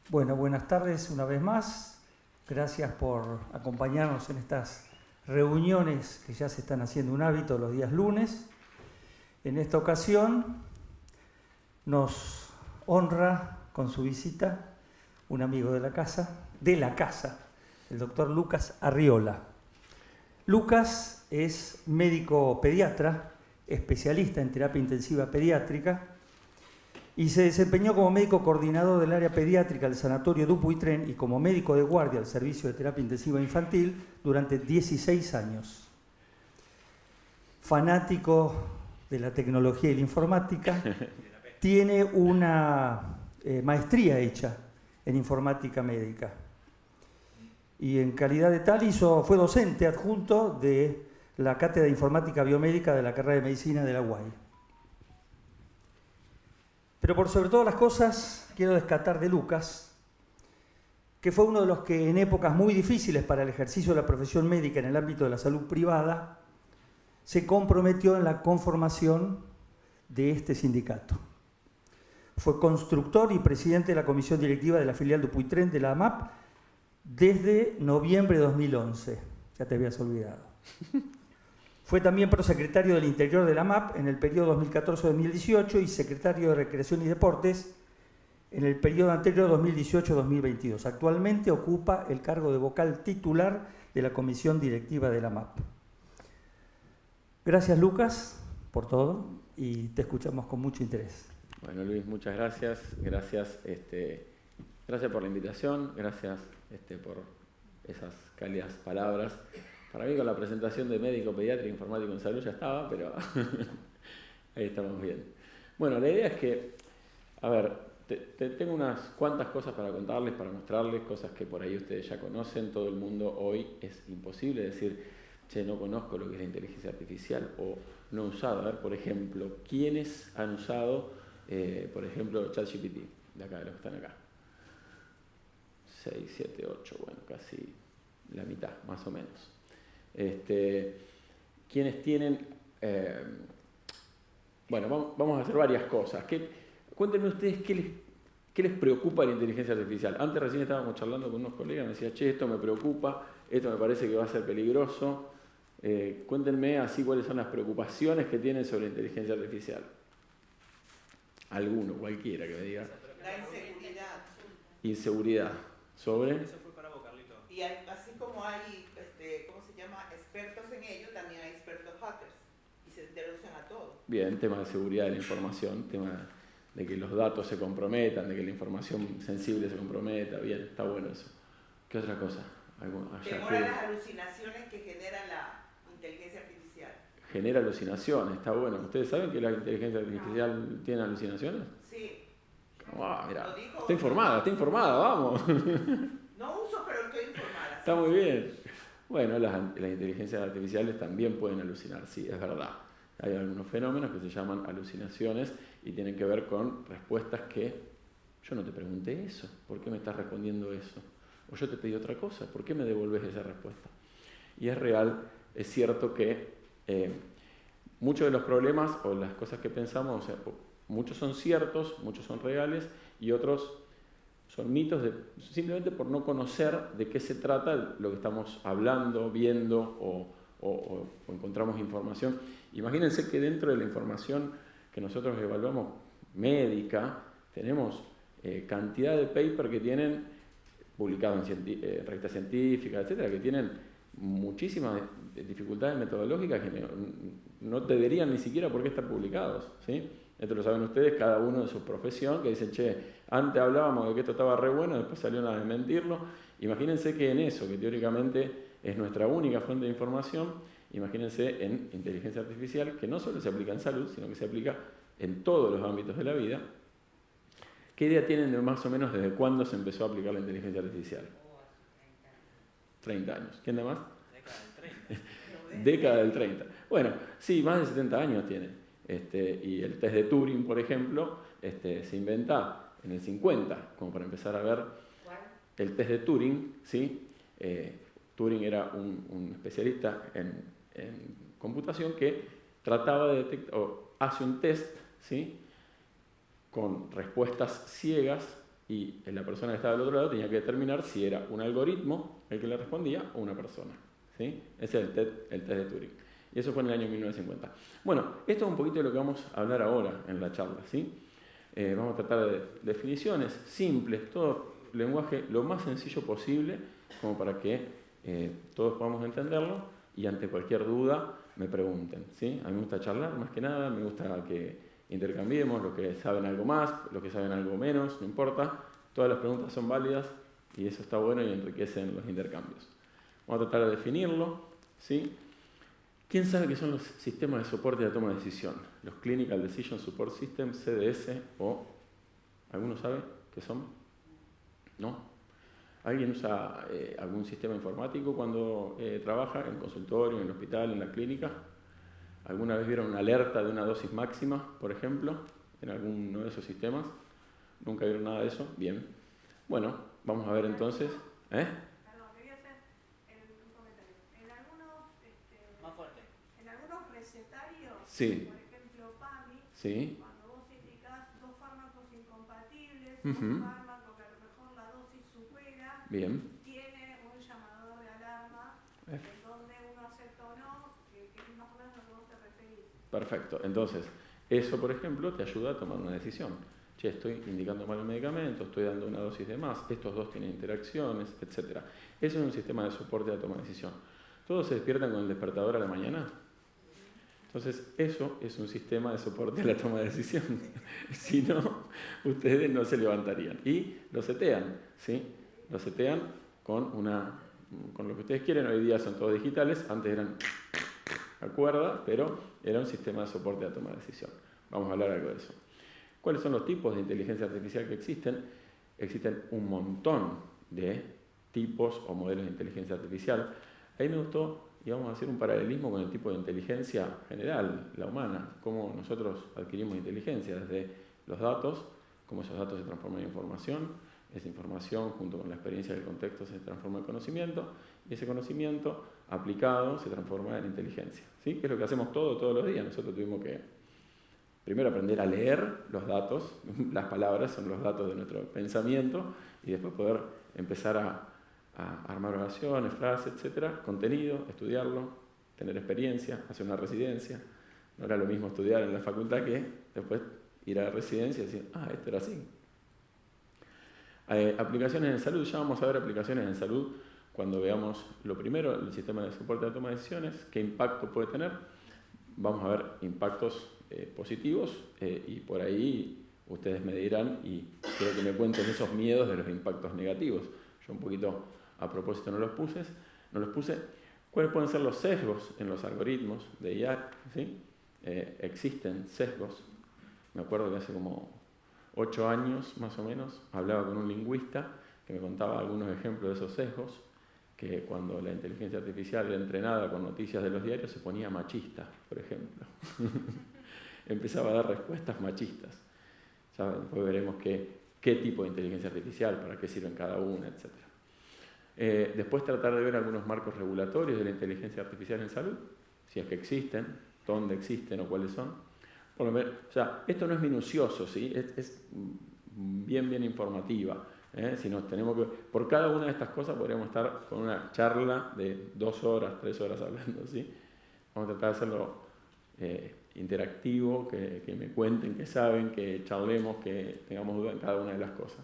Bueno, buenas tardes una vez más. Gracias por acompañarnos en estas reuniones que ya se están haciendo un hábito los días lunes. En esta ocasión nos honra con su visita un amigo de la casa, el doctor Lucas Arriola. Lucas es médico pediatra, especialista en terapia intensiva pediátrica y se desempeñó como médico coordinador del área pediátrica del Sanatorio Dupuytren y como médico de guardia del Servicio de Terapia Intensiva Infantil durante 16 años. Fanático de la tecnología y la informática, tiene una maestría hecha en informática médica. Y en calidad de tal fue docente adjunto de la Cátedra de Informática Biomédica de la carrera de Medicina de la UAI. Pero por sobre todas las cosas, quiero destacar de Lucas, que fue uno de los que en épocas muy difíciles para el ejercicio de la profesión médica en el ámbito de la salud privada, se comprometió en la conformación de este sindicato. Fue constructor y presidente de la comisión directiva de la filial Dupuytren de la AMAP desde noviembre de 2011. Ya te habías olvidado. Fue también prosecretario del Interior de la AMAP en el periodo 2014-2018 y secretario de Recreación y Deportes en el periodo anterior 2018-2022. Actualmente ocupa el cargo de vocal titular de la comisión directiva de la AMAP. Gracias, Lucas, por todo y te escuchamos con mucho interés. Bueno, Luis, muchas gracias. Gracias por la invitación, gracias por esas cálidas palabras. Para mí con la presentación de médico pediatra e informático en salud ya estaba, pero ahí estamos bien. Bueno, la idea es que, tengo unas cuantas cosas para contarles, para mostrarles, cosas que por ahí ustedes ya conocen. Todo el mundo hoy es imposible decir, che, no conozco lo que es la inteligencia artificial o no he usado. A ver, por ejemplo, ¿quiénes han usado, por ejemplo, ChatGPT? De acá, de los que están acá. 6, 7, 8, bueno, casi la mitad, más o menos. Quienes tienen... vamos a hacer varias cosas. Cuéntenme ustedes qué les preocupa la inteligencia artificial. Antes recién estábamos charlando con unos colegas, me decía, che, esto me preocupa, esto me parece que va a ser peligroso. Cuéntenme así cuáles son las preocupaciones que tienen sobre la inteligencia artificial. Alguno, cualquiera que me diga. La inseguridad. Inseguridad. ¿Sobre? Eso fue para vos, Carlito. Y así como hay, ¿cómo se llama? Expertos en ello, también hay expertos hackers. Y se reducen a todo. Bien, tema de seguridad de la información, tema de que los datos se comprometan, de que la información sensible se comprometa. Bien, está bueno eso. ¿Qué otra cosa? Temor a las alucinaciones que genera la inteligencia artificial. Genera alucinaciones, está bueno. ¿Ustedes saben que la inteligencia artificial tiene alucinaciones? Sí. Mira, está informada, vamos. No uso, pero estoy informada. Está muy bien. Bueno, las inteligencias artificiales también pueden alucinar, sí, es verdad. Hay algunos fenómenos que se llaman alucinaciones y tienen que ver con respuestas que yo no te pregunté eso, ¿por qué me estás respondiendo eso? O yo te pedí otra cosa, ¿por qué me devolves esa respuesta? Y es real, es cierto que muchos de los problemas o las cosas que pensamos, muchos son ciertos, muchos son reales y otros son mitos simplemente por no conocer de qué se trata lo que estamos hablando, viendo o encontramos información. Imagínense que dentro de la información que nosotros evaluamos médica, tenemos cantidad de papers que tienen publicados en revistas científicas, etcétera, que tienen muchísimas dificultades metodológicas que no te dirían ni siquiera por qué están publicados, ¿sí? Esto lo saben ustedes, cada uno de su profesión, que dicen, che, antes hablábamos de que esto estaba re bueno, después salieron a desmentirlo. Imagínense que en eso, que teóricamente es nuestra única fuente de información, imagínense en inteligencia artificial, que no solo se aplica en salud, sino que se aplica en todos los ámbitos de la vida. ¿Qué idea tienen de más o menos desde cuándo se empezó a aplicar la inteligencia artificial? 30 años. ¿Quién da más? Década del 30. Década del 30. Bueno, sí, más de 70 años tiene. Y el test de Turing, por ejemplo, se inventa en el 50, como para empezar a ver. ¿Cuál? El test de Turing, ¿sí? Turing era un especialista en computación que trataba de detectar, o hace un test, ¿sí? Con respuestas ciegas, y la persona que estaba del otro lado tenía que determinar si era un algoritmo el que le respondía o una persona, ¿sí? Ese es el test de Turing. Y eso fue en el año 1950. Bueno, esto es un poquito de lo que vamos a hablar ahora en la charla, ¿sí? Vamos a tratar de definiciones simples, todo lenguaje lo más sencillo posible, como para que todos podamos entenderlo, y ante cualquier duda me pregunten, ¿sí? A mí me gusta charlar más que nada, me gusta que intercambiemos, los que saben algo más, los que saben algo menos, no importa, todas las preguntas son válidas y eso está bueno y enriquecen los intercambios. Vamos a tratar de definirlo, ¿sí? ¿Quién sabe qué son los sistemas de soporte de toma de decisión? Los Clinical Decision Support Systems, CDS, o ¿alguno sabe qué son? ¿No? ¿Alguien usa algún sistema informático cuando trabaja en el consultorio, en el hospital, en la clínica? ¿Alguna vez vieron una alerta de una dosis máxima, por ejemplo, en alguno de esos sistemas? ¿Nunca vieron nada de eso? Bien. Bueno, vamos a ver entonces. Perdón, quería hacer un comentario. Más fuerte. En algunos recetarios, Sí. por ejemplo, PAMI, Sí. cuando vos indicás dos fármacos incompatibles, Ujú. un fármaco que a lo mejor la dosis supera, Bien. tiene un llamador de alarma en donde uno acepta o no, que es más o menos a lo que vos te referís. Perfecto. Entonces, eso, por ejemplo, te ayuda a tomar una decisión. Che, estoy indicando mal el medicamento, estoy dando una dosis de más, estos dos tienen interacciones, etc. Eso es un sistema de soporte a la toma de decisión. ¿Todos se despiertan con el despertador a la mañana? Entonces, eso es un sistema de soporte a la toma de decisión. Si no, ustedes no se levantarían. Y lo setean, ¿sí? Lo setean con lo que ustedes quieren. Hoy día son todos digitales, antes eran a cuerda, pero era un sistema de soporte a la toma de decisión. Vamos a hablar algo de eso. ¿Cuáles son los tipos de inteligencia artificial que existen? Existen un montón de tipos o modelos de inteligencia artificial. Ahí me gustó, y vamos a hacer un paralelismo con el tipo de inteligencia general, la humana, cómo nosotros adquirimos inteligencia desde los datos, cómo esos datos se transforman en información, esa información junto con la experiencia del contexto se transforma en conocimiento, y ese conocimiento aplicado se transforma en inteligencia, ¿sí? Que es lo que hacemos todos los días. Nosotros tuvimos que primero aprender a leer los datos, las palabras son los datos de nuestro pensamiento, y después poder empezar a armar oraciones, frases, etcétera, contenido, estudiarlo, tener experiencia, hacer una residencia. No era lo mismo estudiar en la facultad que después ir a la residencia y decir, esto era así. Aplicaciones en salud, ya vamos a ver aplicaciones en salud cuando veamos lo primero, el sistema de soporte de toma de decisiones, qué impacto puede tener. Vamos a ver impactos positivos y por ahí ustedes me dirán y quiero que me cuenten esos miedos de los impactos negativos. Yo un poquito a propósito no los puse. ¿Cuáles pueden ser los sesgos en los algoritmos de IA? ¿Sí? Existen sesgos. Me acuerdo que hace como 8 años más o menos hablaba con un lingüista que me contaba algunos ejemplos de esos sesgos, que cuando la inteligencia artificial era entrenada con noticias de los diarios se ponía machista, por ejemplo. Empezaba a dar respuestas machistas. Ya después veremos qué tipo de inteligencia artificial, para qué sirven cada una, etc. Después tratar de ver algunos marcos regulatorios de la inteligencia artificial en salud, si es que existen, dónde existen o cuáles son. Por lo menos, o sea, esto no es minucioso, ¿sí? Es bien informativa. Si nos tenemos que, por cada una de estas cosas podríamos estar con una charla de 2 horas, 3 horas hablando, ¿sí? Vamos a tratar de hacerlo interactivo, que me cuenten, que saben, que charlemos, que tengamos duda en cada una de las cosas.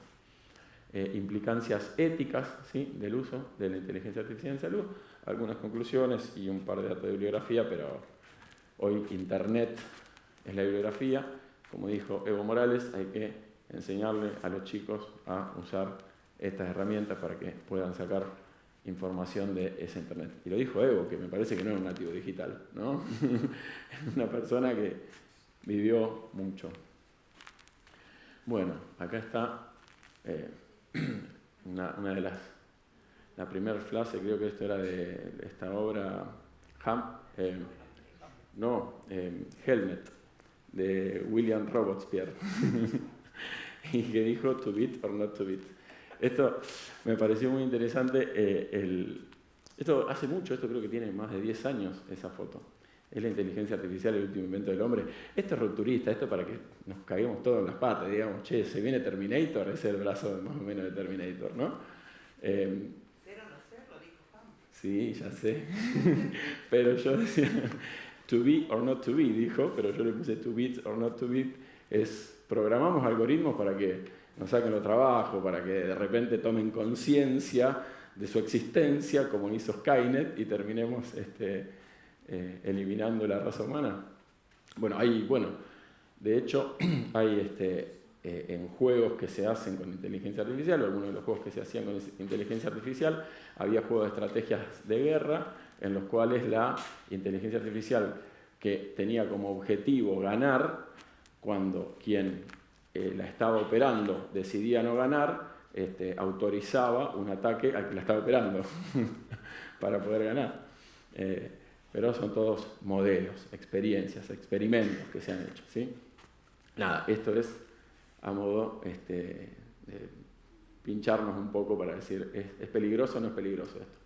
Implicancias éticas, ¿sí? Del uso de la inteligencia artificial en salud, algunas conclusiones y un par de datos de bibliografía, pero hoy Internet es la bibliografía. Como dijo Evo Morales, hay que enseñarle a los chicos a usar estas herramientas para que puedan sacar información de ese Internet. Y lo dijo Evo, que me parece que no es un nativo digital, ¿no? Es una persona que vivió mucho. Bueno, acá está una de la primera frase, creo que esto era de esta obra, Helmet, de William Robespierre, y que dijo to beat or not to beat. Esto me pareció muy interesante. Esto hace mucho, esto creo que tiene más de 10 años esa foto. ¿Es la inteligencia artificial el último invento del hombre? Esto es rupturista, esto es para que nos caguemos todos en las patas, digamos, che, se viene Terminator, ese es el brazo más o menos de Terminator, ¿no? Ser o no ser, lo dijo Juan. Sí, ya sé. Pero yo decía, to be or not to be, dijo, pero yo le puse to be or not to be, es programamos algoritmos para que nos saquen los trabajos, para que de repente tomen conciencia de su existencia, como hizo Skynet, y terminemos eliminando la raza humana. Bueno, de hecho, hay en juegos que se hacen con inteligencia artificial, o algunos de los juegos que se hacían con inteligencia artificial, había juegos de estrategias de guerra en los cuales la inteligencia artificial, que tenía como objetivo ganar, cuando quien la estaba operando decidía no ganar, autorizaba un ataque al que la estaba operando para poder ganar. Pero son todos modelos, experiencias, experimentos que se han hecho, ¿sí? Nada, esto es a modo de pincharnos un poco para decir, ¿es peligroso o no es peligroso esto?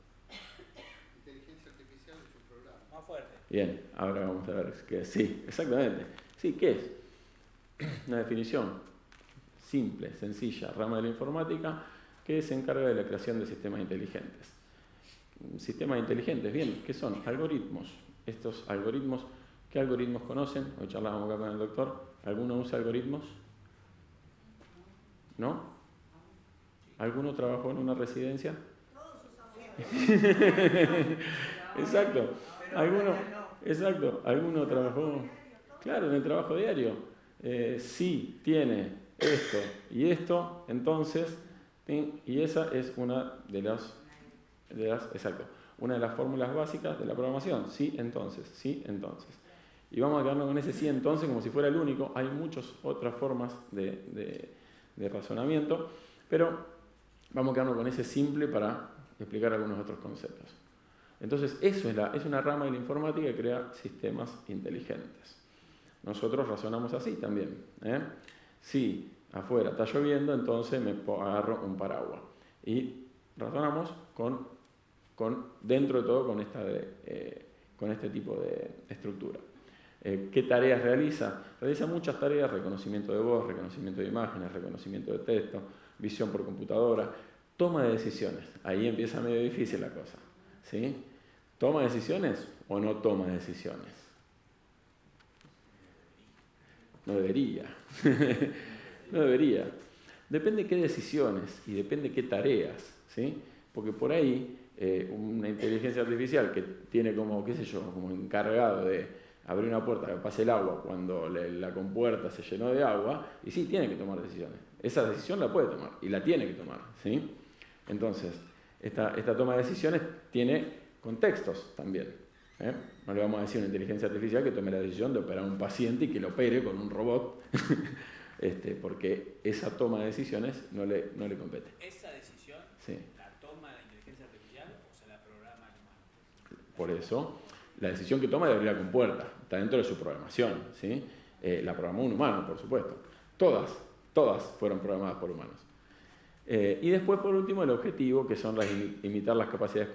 Inteligencia artificial es un programa. Más fuerte. Bien, ahora vamos a ver qué es. Sí, exactamente. Sí, ¿qué es? Una definición simple, sencilla, rama de la informática que se encarga de la creación de sistemas inteligentes. Sistemas inteligentes, bien, ¿qué son? Algoritmos. Estos algoritmos, ¿qué algoritmos conocen? Hoy charlábamos acá con el doctor. ¿Alguno usa algoritmos? ¿No? ¿Alguno trabajó en una residencia? Todos usamos. Exacto. ¿Alguno? No. Exacto. ¿Alguno trabajó? Claro, en el trabajo diario. Si tiene esto y esto, entonces, y esa es una de las fórmulas básicas de la programación. Sí, entonces, sí, entonces. Y vamos a quedarnos con ese sí, entonces, como si fuera el único. Hay muchas otras formas de razonamiento, pero vamos a quedarnos con ese simple para explicar algunos otros conceptos. Entonces, eso es una rama de la informática que crea sistemas inteligentes. Nosotros razonamos así también. Si afuera está lloviendo, entonces me agarro un paraguas. Y razonamos dentro de todo con este tipo de estructura. ¿Qué tareas realiza? Realiza muchas tareas: reconocimiento de voz, reconocimiento de imágenes, reconocimiento de texto, visión por computadora, toma de decisiones. Ahí empieza medio difícil la cosa, ¿sí? ¿Toma decisiones o no toma decisiones? No debería. No debería. Depende qué decisiones y depende qué tareas, ¿sí? Porque por ahí una inteligencia artificial que tiene como encargado de abrir una puerta que pase el agua cuando la compuerta se llenó de agua, y sí, tiene que tomar decisiones. Esa decisión la puede tomar y la tiene que tomar, ¿sí? Entonces, esta toma de decisiones tiene contextos también. No le vamos a decir a una inteligencia artificial que tome la decisión de operar a un paciente y que lo opere con un robot, porque esa toma de decisiones no le compete. ¿Esa decisión Sí. la toma la inteligencia artificial o se la programa el humano? Por eso, la decisión que toma de abrir la compuerta está dentro de su programación, ¿sí? La programó un humano, por supuesto. Todas fueron programadas por humanos. Y después, por último, el objetivo, que son imitar las capacidades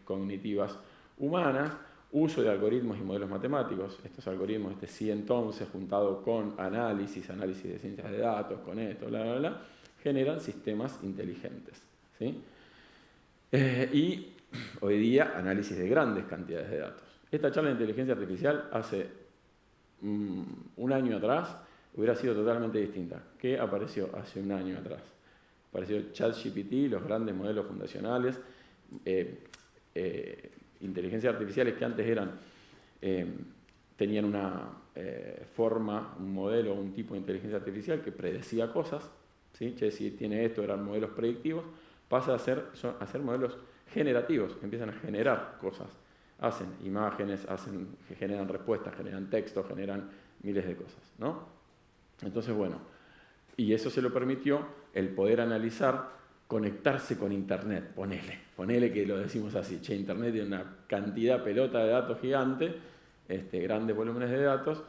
cognitivas humanas, uso de algoritmos y modelos matemáticos. Estos algoritmos, sí entonces, juntado con análisis de ciencias de datos, con esto, generan sistemas inteligentes, ¿sí? Y hoy día, análisis de grandes cantidades de datos. Esta charla de inteligencia artificial hace un año atrás hubiera sido totalmente distinta. ¿Qué apareció hace un año atrás? Apareció ChatGPT, los grandes modelos fundacionales, inteligencias artificiales que antes tenían una forma, un modelo, un tipo de inteligencia artificial que predecía cosas, ¿sí? Si tiene esto, eran modelos predictivos, pasa a ser modelos generativos, empiezan a generar cosas, hacen imágenes, generan respuestas, generan textos, generan miles de cosas, ¿no? Entonces, bueno, y eso se lo permitió el poder analizar, conectarse con Internet, ponele que lo decimos así, Internet tiene una cantidad pelota de datos gigante, grandes volúmenes de datos,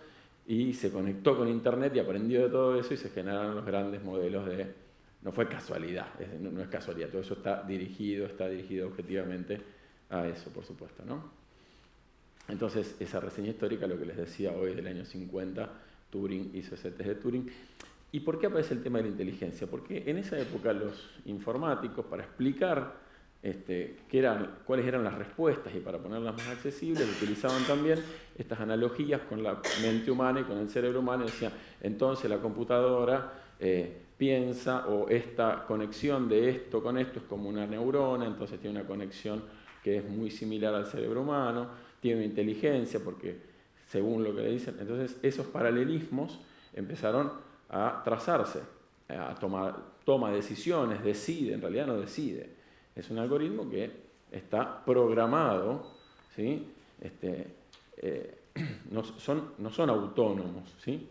y se conectó con Internet y aprendió de todo eso y se generaron los grandes modelos de... No fue casualidad, no es casualidad, todo eso está dirigido objetivamente a eso, por supuesto, ¿no? Entonces, esa reseña histórica, lo que les decía hoy del año 50, Turing hizo ese test de Turing. ¿Y por qué aparece el tema de la inteligencia? Porque en esa época los informáticos, para explicar cuáles eran las respuestas y para ponerlas más accesibles, utilizaban también estas analogías con la mente humana y con el cerebro humano. Decían, entonces la computadora piensa, o esta conexión de esto con esto es como una neurona, entonces tiene una conexión que es muy similar al cerebro humano, tiene una inteligencia, porque según lo que le dicen, entonces esos paralelismos empezaron a trazarse, toma decisiones, decide, en realidad no decide. Es un algoritmo que está programado, ¿sí? No son autónomos, ¿sí?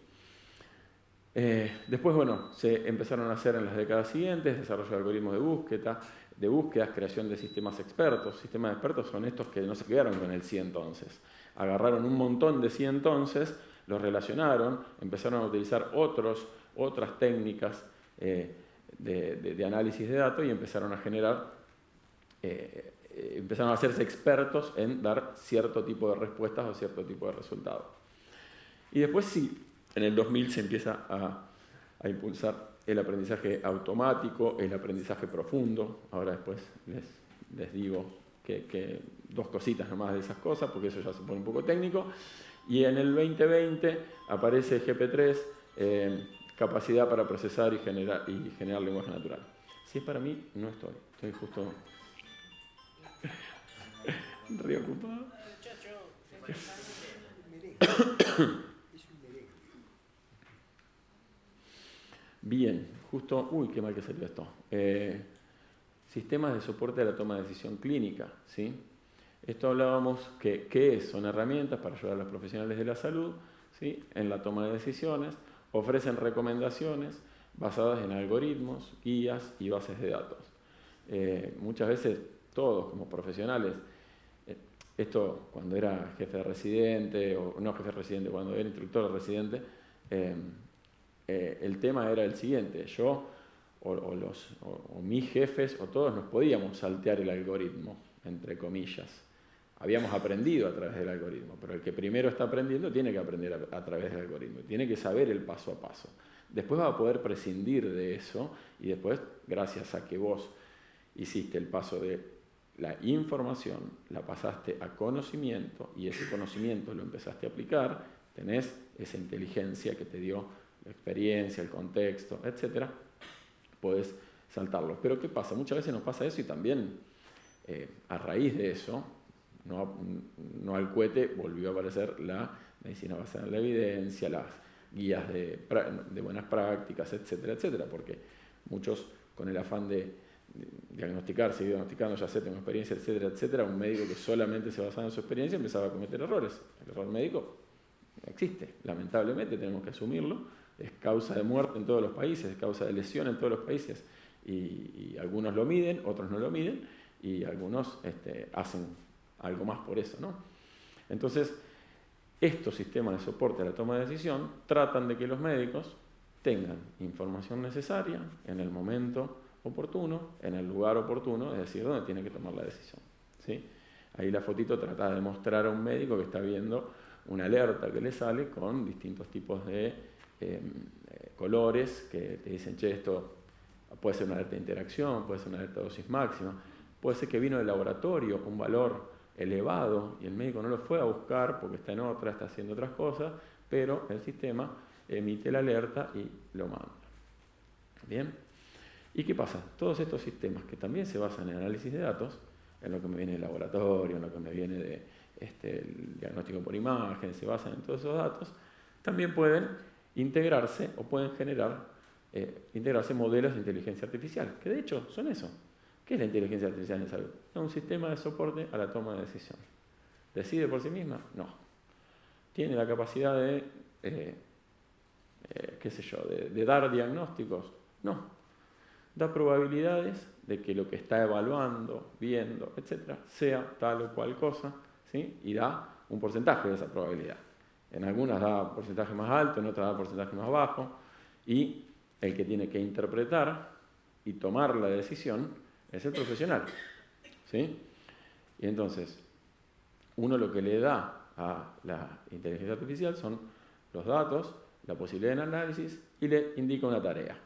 Después, bueno, se empezaron a hacer en las décadas siguientes desarrollo de algoritmos de búsquedas, creación de sistemas expertos. Sistemas expertos son estos que no se quedaron con el sí entonces. Agarraron un montón de sí entonces, los relacionaron, empezaron a utilizar otras técnicas de análisis de datos y empezaron a generar, empezaron a hacerse expertos en dar cierto tipo de respuestas o cierto tipo de resultados. Y después sí, en el 2000 se empieza a impulsar el aprendizaje automático, el aprendizaje profundo. Ahora después les digo que dos cositas nomás de esas cosas, porque eso ya se pone un poco técnico. Y en el 2020 aparece GP3, capacidad para procesar y generar lenguaje natural. Si es para mí, no estoy justo reocupado. Bien, justo, uy, qué mal que salió esto. Sistemas de soporte a la toma de decisión clínica, ¿sí? Esto hablábamos que son herramientas para ayudar a los profesionales de la salud, ¿sí? En la toma de decisiones, ofrecen recomendaciones basadas en algoritmos, guías y bases de datos. Muchas veces todos como profesionales, esto cuando era jefe de residente, o no jefe de residente, cuando era instructor de residente, el tema era el siguiente: yo o mis jefes o todos nos podíamos saltear el algoritmo, entre comillas. Habíamos aprendido a través del algoritmo, pero el que primero está aprendiendo tiene que aprender a través del algoritmo, tiene que saber el paso a paso. Después va a poder prescindir de eso y después, gracias a que vos hiciste el paso de la información, la pasaste a conocimiento y ese conocimiento lo empezaste a aplicar, tenés esa inteligencia que te dio la experiencia, el contexto, etc., podés saltarlo. Pero ¿qué pasa? Muchas veces nos pasa eso y también a raíz de eso, no al cohete, volvió a aparecer la medicina basada en la evidencia, las guías de buenas prácticas, etcétera, etcétera, porque muchos con el afán de diagnosticar, seguir diagnosticando, ya sé, tengo experiencia, etcétera, etcétera, un médico que solamente se basaba en su experiencia empezaba a cometer errores. El error médico existe, lamentablemente tenemos que asumirlo, es causa de muerte en todos los países, es causa de lesión en todos los países, y algunos lo miden, otros no lo miden, y algunos hacen algo más por eso, ¿no? Entonces, estos sistemas de soporte a la toma de decisión tratan de que los médicos tengan información necesaria en el momento oportuno, en el lugar oportuno, es decir, donde tiene que tomar la decisión, ¿sí? Ahí la fotito trata de mostrar a un médico que está viendo una alerta que le sale con distintos tipos de colores que te dicen, che, esto puede ser una alerta de interacción, puede ser una alerta de dosis máxima, puede ser que vino del laboratorio un valor elevado y el médico no lo fue a buscar porque está en otra, está haciendo otras cosas, pero el sistema emite la alerta y lo manda. ¿Bien? ¿Y qué pasa? Todos estos sistemas que también se basan en análisis de datos, en lo que me viene del laboratorio, en lo que me viene de el diagnóstico por imagen, se basan en todos esos datos, también pueden integrarse o pueden integrarse modelos de inteligencia artificial, que de hecho son eso. ¿Qué es la inteligencia artificial en salud? Es un sistema de soporte a la toma de decisión. ¿Decide por sí misma? No. ¿Tiene la capacidad de, de dar diagnósticos? No. Da probabilidades de que lo que está evaluando, viendo, etc., sea tal o cual cosa, ¿sí? Y da un porcentaje de esa probabilidad. En algunas da porcentaje más alto, en otras da porcentaje más bajo, y el que tiene que interpretar y tomar la decisión es el profesional, ¿sí? Y entonces, uno lo que le da a la inteligencia artificial son los datos, la posibilidad de análisis y le indica una tarea.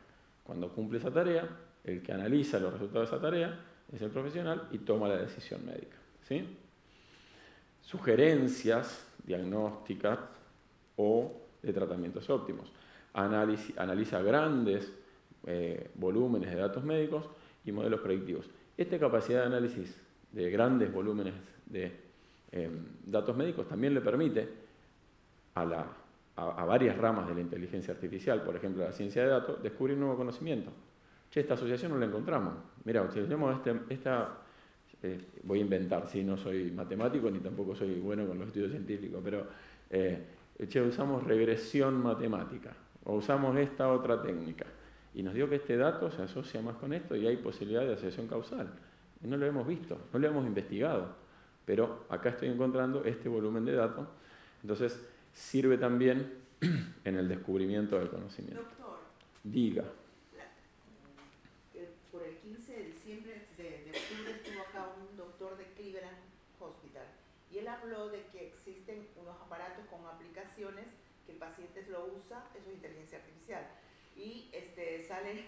Cuando cumple esa tarea, el que analiza los resultados de esa tarea es el profesional y toma la decisión médica, ¿sí? Sugerencias diagnósticas o de tratamientos óptimos. Analiza grandes volúmenes de datos médicos y modelos predictivos. Esta capacidad de análisis de grandes volúmenes de datos médicos también le permite a varias ramas de la inteligencia artificial, por ejemplo la ciencia de datos, descubrir nuevo conocimiento. Che, esta asociación no la encontramos. Mira, utilizamos voy a inventar, ¿sí? No soy matemático ni tampoco soy bueno con los estudios científicos, pero usamos regresión matemática o usamos esta otra técnica y nos dio que este dato se asocia más con esto y hay posibilidad de asociación causal. Y no lo hemos visto, no lo hemos investigado, pero acá estoy encontrando este volumen de datos, entonces sirve también en el descubrimiento del conocimiento. Doctor, Diga. por el 15 de diciembre de octubre estuvo acá un doctor de Cleveland Hospital y él habló de que existen unos aparatos con aplicaciones que el paciente lo usa, eso es inteligencia artificial, y sale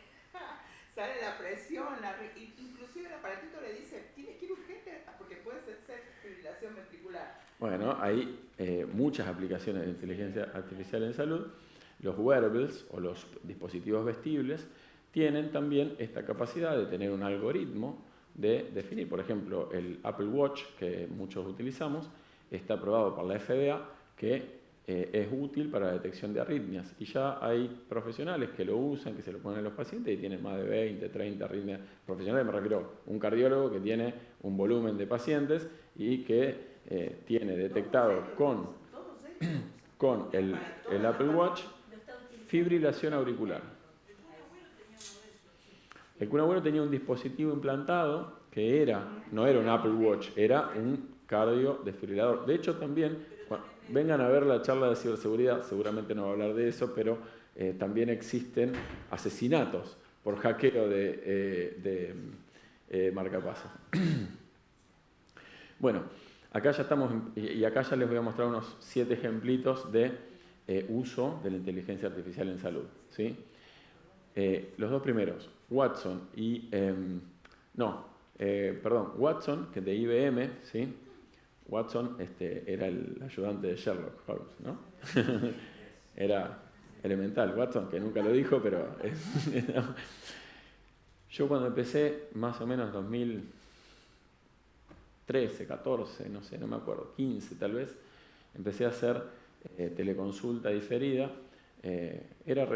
la presión, inclusive el aparatito le dice, tienes que ir urgente porque puede ser fibrilación ventricular. Bueno, hay muchas aplicaciones de inteligencia artificial en salud. Los wearables o los dispositivos vestibles tienen también esta capacidad de tener un algoritmo de definir. Por ejemplo, el Apple Watch, que muchos utilizamos, está aprobado por la FDA que es útil para la detección de arritmias. Y ya hay profesionales que lo usan, que se lo ponen a los pacientes y tienen más de 20, 30 arritmias. Profesionales me refiero a un cardiólogo que tiene un volumen de pacientes y que tiene detectado con el Apple Watch fibrilación auricular. El Kun Agüero tenía un dispositivo implantado que no era un Apple Watch, era un cardiodesfibrilador. De hecho, también, vengan a ver la charla de ciberseguridad, seguramente no va a hablar de eso, pero también existen asesinatos por hackeo de marcapasos. Bueno, acá ya estamos, y acá ya les voy a mostrar unos 7 ejemplitos de uso de la inteligencia artificial en salud, ¿sí? Los dos primeros, Watson y... Watson, que es de IBM, ¿sí? Watson era el ayudante de Sherlock Holmes, ¿no? Era elemental, Watson, que nunca lo dijo, pero... Yo cuando empecé, más o menos 2013, 14, no sé, no me acuerdo, 15 tal vez, empecé a hacer teleconsulta diferida. Era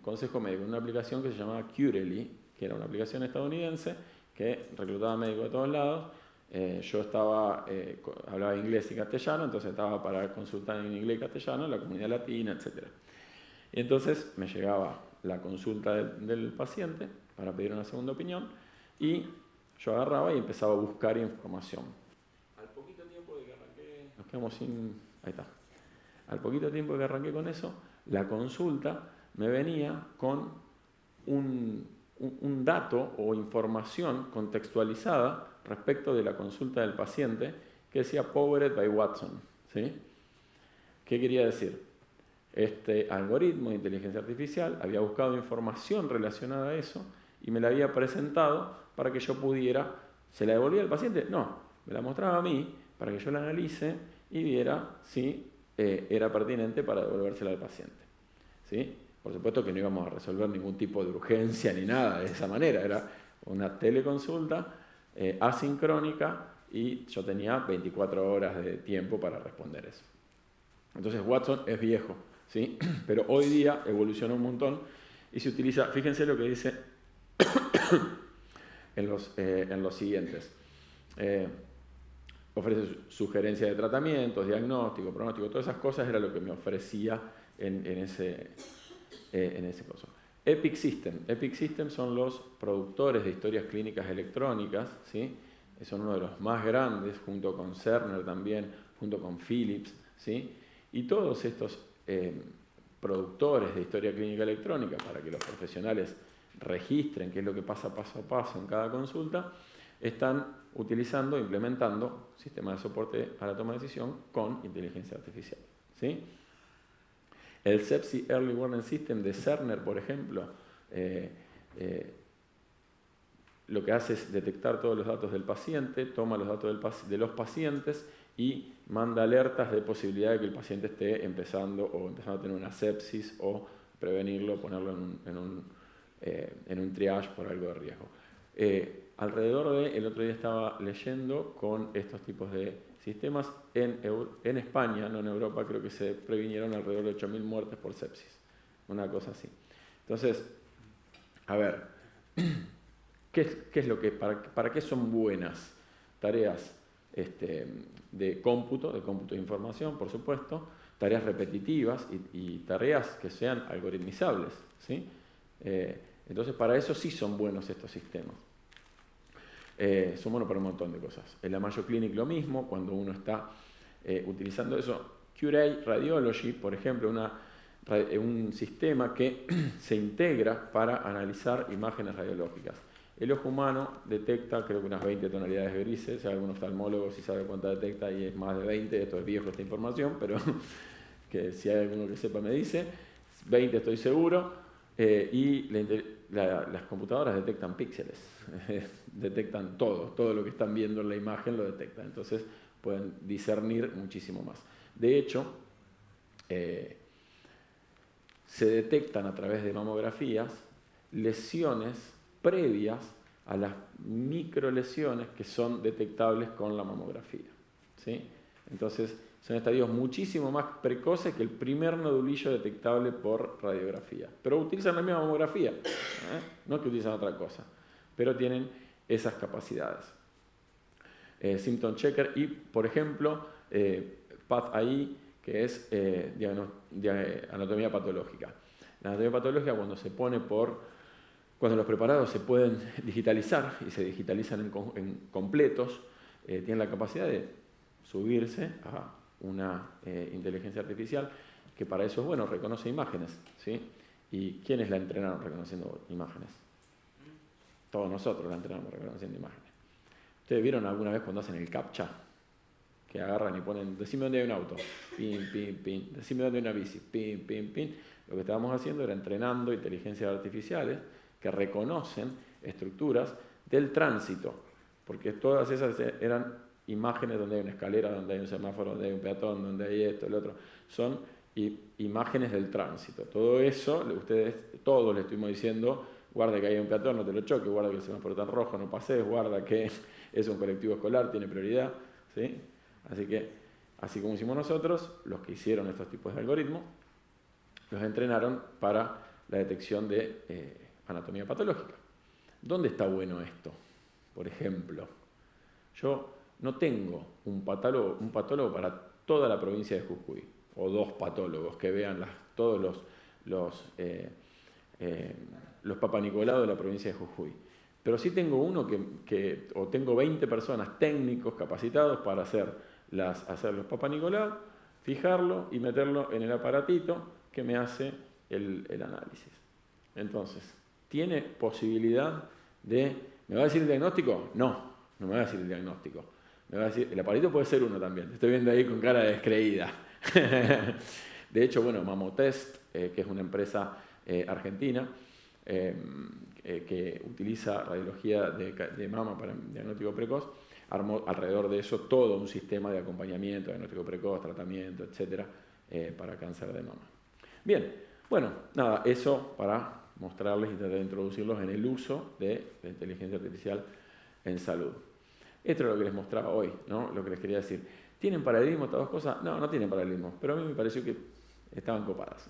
consejo médico, una aplicación que se llamaba Curely, que era una aplicación estadounidense que reclutaba médicos de todos lados. Yo hablaba inglés y castellano, entonces estaba para consultar en inglés y castellano, la comunidad latina, etc. Y entonces me llegaba la consulta del paciente para pedir una segunda opinión y yo agarraba y empezaba a buscar información. Al poquito tiempo de que arranqué, nos quedamos sin... Ahí está. Al poquito tiempo que arranqué con eso, la consulta me venía con un dato o información contextualizada respecto de la consulta del paciente que decía Powered by Watson, ¿sí? ¿Qué quería decir? Este algoritmo de inteligencia artificial había buscado información relacionada a eso y me la había presentado para que yo pudiera... ¿Se la devolvía al paciente? No, me la mostraba a mí para que yo la analice y viera si era pertinente para devolvérsela al paciente, ¿sí? Por supuesto que no íbamos a resolver ningún tipo de urgencia ni nada de esa manera, era una teleconsulta asincrónica y yo tenía 24 horas de tiempo para responder eso. Entonces Watson es viejo, ¿sí? Pero hoy día evolucionó un montón y se utiliza, fíjense lo que dice en los siguientes. Ofrece sugerencias de tratamientos, diagnóstico, pronóstico, todas esas cosas era lo que me ofrecía en ese caso. Epic Systems son los productores de historias clínicas electrónicas, ¿sí? Son uno de los más grandes, junto con Cerner también, junto con Philips, ¿sí? Y todos estos productores de historia clínica electrónica, para que los profesionales registren qué es lo que pasa paso a paso en cada consulta, están utilizando, implementando sistemas de soporte a la toma de decisión con inteligencia artificial, ¿sí? El Sepsis Early Warning System de Cerner, por ejemplo, lo que hace es detectar todos los datos del paciente, toma los datos de los pacientes y manda alertas de posibilidad de que el paciente esté empezando a tener una sepsis o prevenirlo, ponerlo en un triage por algo de riesgo. El otro día estaba leyendo con estos tipos de sistemas en España, no en Europa, creo que se previnieron alrededor de 8.000 muertes por sepsis, una cosa así. Entonces, a ver, ¿qué es lo que, para qué son buenas tareas de cómputo de información, por supuesto, tareas repetitivas y tareas que sean algoritmizables, ¿sí? Entonces, para eso sí son buenos estos sistemas. Son buenos para un montón de cosas. En la Mayo Clinic lo mismo, cuando uno está utilizando eso. Curay Radiology, por ejemplo, un sistema que se integra para analizar imágenes radiológicas. El ojo humano detecta, creo que unas 20 tonalidades de grises. Si hay algún oftalmólogo si sabe cuánta detecta, y es más de 20, esto es viejo esta información, pero que si hay alguno que sepa me dice. 20 estoy seguro. Y las computadoras detectan píxeles, detectan todo lo que están viendo en la imagen lo detectan, entonces pueden discernir muchísimo más. De hecho, se detectan a través de mamografías lesiones previas a las microlesiones que son detectables con la mamografía, ¿sí? Entonces, son estadios muchísimo más precoces que el primer nodulillo detectable por radiografía. Pero utilizan la misma mamografía, no es que utilizan otra cosa, pero tienen esas capacidades. Symptom Checker y, por ejemplo, PathAI, que es anatomía patológica. La anatomía patológica, cuando los preparados se pueden digitalizar y se digitalizan en completos, tienen la capacidad de subirse a una inteligencia artificial que para eso es bueno, reconoce imágenes, ¿sí? ¿Y quiénes la entrenaron reconociendo imágenes? Todos nosotros la entrenamos reconociendo imágenes. ¿Ustedes vieron alguna vez cuando hacen el CAPTCHA? Que agarran y ponen, decime dónde hay un auto, pin, pin, pin, decime dónde hay una bici, pin, pin, pin. Lo que estábamos haciendo era entrenando inteligencias artificiales que reconocen estructuras del tránsito, porque todas esas eran imágenes donde hay una escalera, donde hay un semáforo, donde hay un peatón, donde hay esto, el otro. Son imágenes del tránsito. Todo eso, todos le estuvimos diciendo, guarda que hay un peatón, no te lo choques, guarda que el semáforo está en rojo, no pases, guarda que es un colectivo escolar, tiene prioridad, ¿sí? Así que, así como hicimos nosotros, los que hicieron estos tipos de algoritmos, los entrenaron para la detección de anatomía patológica. ¿Dónde está bueno esto? Por ejemplo, yo no tengo un patólogo para toda la provincia de Jujuy, o dos patólogos que vean todos los Papanicolau de la provincia de Jujuy. Pero sí tengo uno o tengo 20 personas técnicos capacitados para hacer los Papanicolau, fijarlo y meterlo en el aparatito que me hace el análisis. Entonces, ¿tiene posibilidad de... ¿Me va a decir el diagnóstico? No me va a decir el diagnóstico. Me va a decir, el aparatito puede ser uno también. Te estoy viendo ahí con cara de descreída. De hecho, bueno, Mamotest, que es una empresa argentina que utiliza radiología de mama para diagnóstico precoz, armó alrededor de eso todo un sistema de acompañamiento, diagnóstico precoz, tratamiento, etcétera, para cáncer de mama. Bien, bueno, nada, eso para mostrarles y tratar de introducirlos en el uso de la inteligencia artificial en salud. Esto es lo que les mostraba hoy, ¿no? Lo que les quería decir. ¿Tienen paralelismo estas dos cosas? No, no tienen paralelismo, pero a mí me pareció que estaban copadas.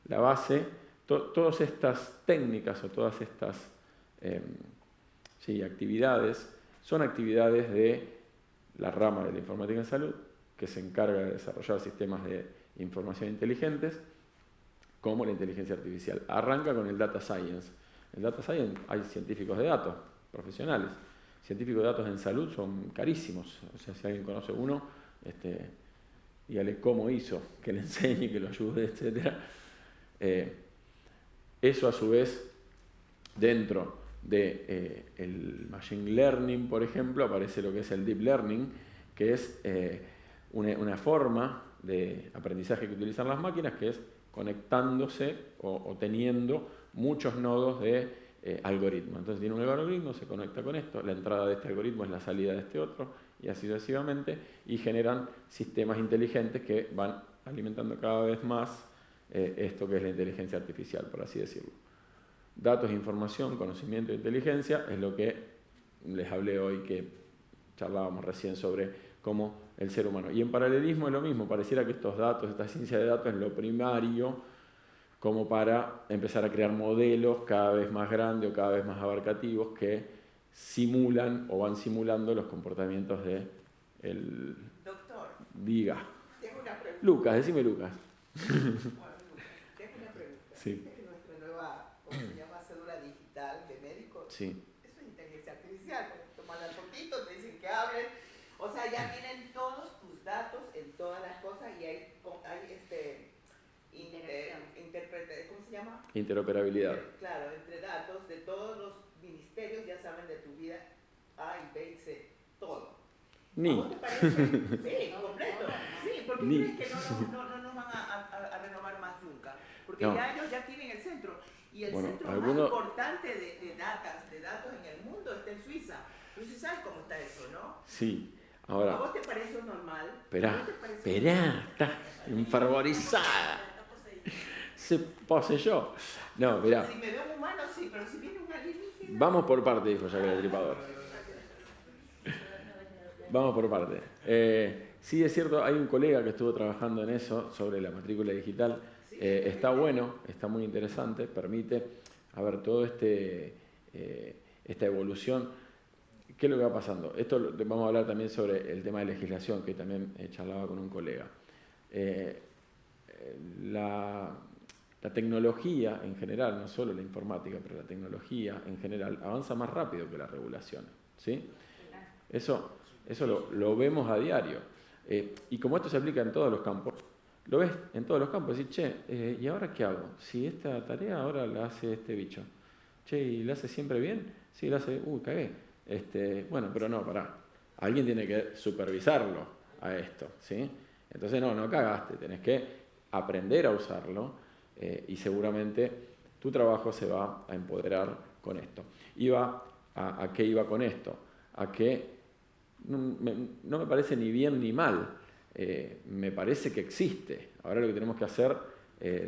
La base, todas estas técnicas o todas estas actividades son actividades de la rama de la informática en salud, que se encarga de desarrollar sistemas de información inteligentes, como la inteligencia artificial. Arranca con el data science. El data science, hay científicos de datos profesionales. Científicos de datos en salud son carísimos. O sea, si alguien conoce uno, dígale cómo hizo, que le enseñe, que lo ayude, etc. Eso a su vez, dentro del machine learning, por ejemplo, aparece lo que es el deep learning, que es una forma de aprendizaje que utilizan las máquinas, que es conectándose o teniendo muchos nodos de algoritmo. Entonces tiene un algoritmo, se conecta con esto, la entrada de este algoritmo es la salida de este otro, y así sucesivamente, y generan sistemas inteligentes que van alimentando cada vez más esto que es la inteligencia artificial, por así decirlo. Datos, información, conocimiento e inteligencia es lo que les hablé hoy, que charlábamos recién sobre cómo el ser humano. Y en paralelismo es lo mismo, pareciera que estos datos, esta ciencia de datos es lo primario, como para empezar a crear modelos cada vez más grandes o cada vez más abarcativos que simulan o van simulando los comportamientos de el... Doctor, Diga. tengo una pregunta. Lucas, decime Lucas. Bueno, Lucas, tengo una pregunta. Sí. ¿Viste que nuestra nueva, ¿cómo se llama? Cédula digital de médicos? Sí. Eso es inteligencia artificial, porque toman las fotitos, te dicen que hablen. O sea, ya tienen todos tus datos en todas las cosas y hay ¿cómo se llama? Interoperabilidad. Claro, entre datos de todos los ministerios ya saben de tu vida A y B y C, todo. Ni. ¿A vos te parece? Sí, completo. Sí, ¿por qué Ni. crees que no nos van a renovar más nunca? Porque No. ya ellos ya tienen el centro. Y el Bueno, centro alguno- más importante de datos en el mundo está en Suiza. Tú sí sabes cómo está eso, ¿no? Sí. ¿A Ahora, vos te parece normal? ¿A esperá, vos te parece esperá, está enfervorizada. Se poseyó. No, mirá. Si me veo un humano, sí, pero si viene un alienígena... Vamos por parte, dijo Jack el Destripador. Vamos por parte. Sí, es cierto, hay un colega que estuvo trabajando en eso, sobre la matrícula digital. Está bueno, está muy interesante, permite, a ver, todo esta evolución. ¿Qué es lo que va pasando? Esto vamos a hablar también sobre el tema de legislación, que también charlaba con un colega. La tecnología en general, no solo la informática, pero la tecnología en general avanza más rápido que las regulaciones, ¿sí? Eso lo vemos a diario. Y como esto se aplica en todos los campos, lo ves en todos los campos. Decís, che, ¿y ahora qué hago? Si esta tarea ahora la hace este bicho. Che, ¿y la hace siempre bien? Sí, la hace, cagué. Bueno, pero no, pará. Alguien tiene que supervisarlo a esto, ¿sí? Entonces no cagaste, tenés que aprender a usarlo y seguramente tu trabajo se va a empoderar con esto. ¿A qué iba con esto? A que no me parece ni bien ni mal, me parece que existe. Ahora lo que tenemos que hacer,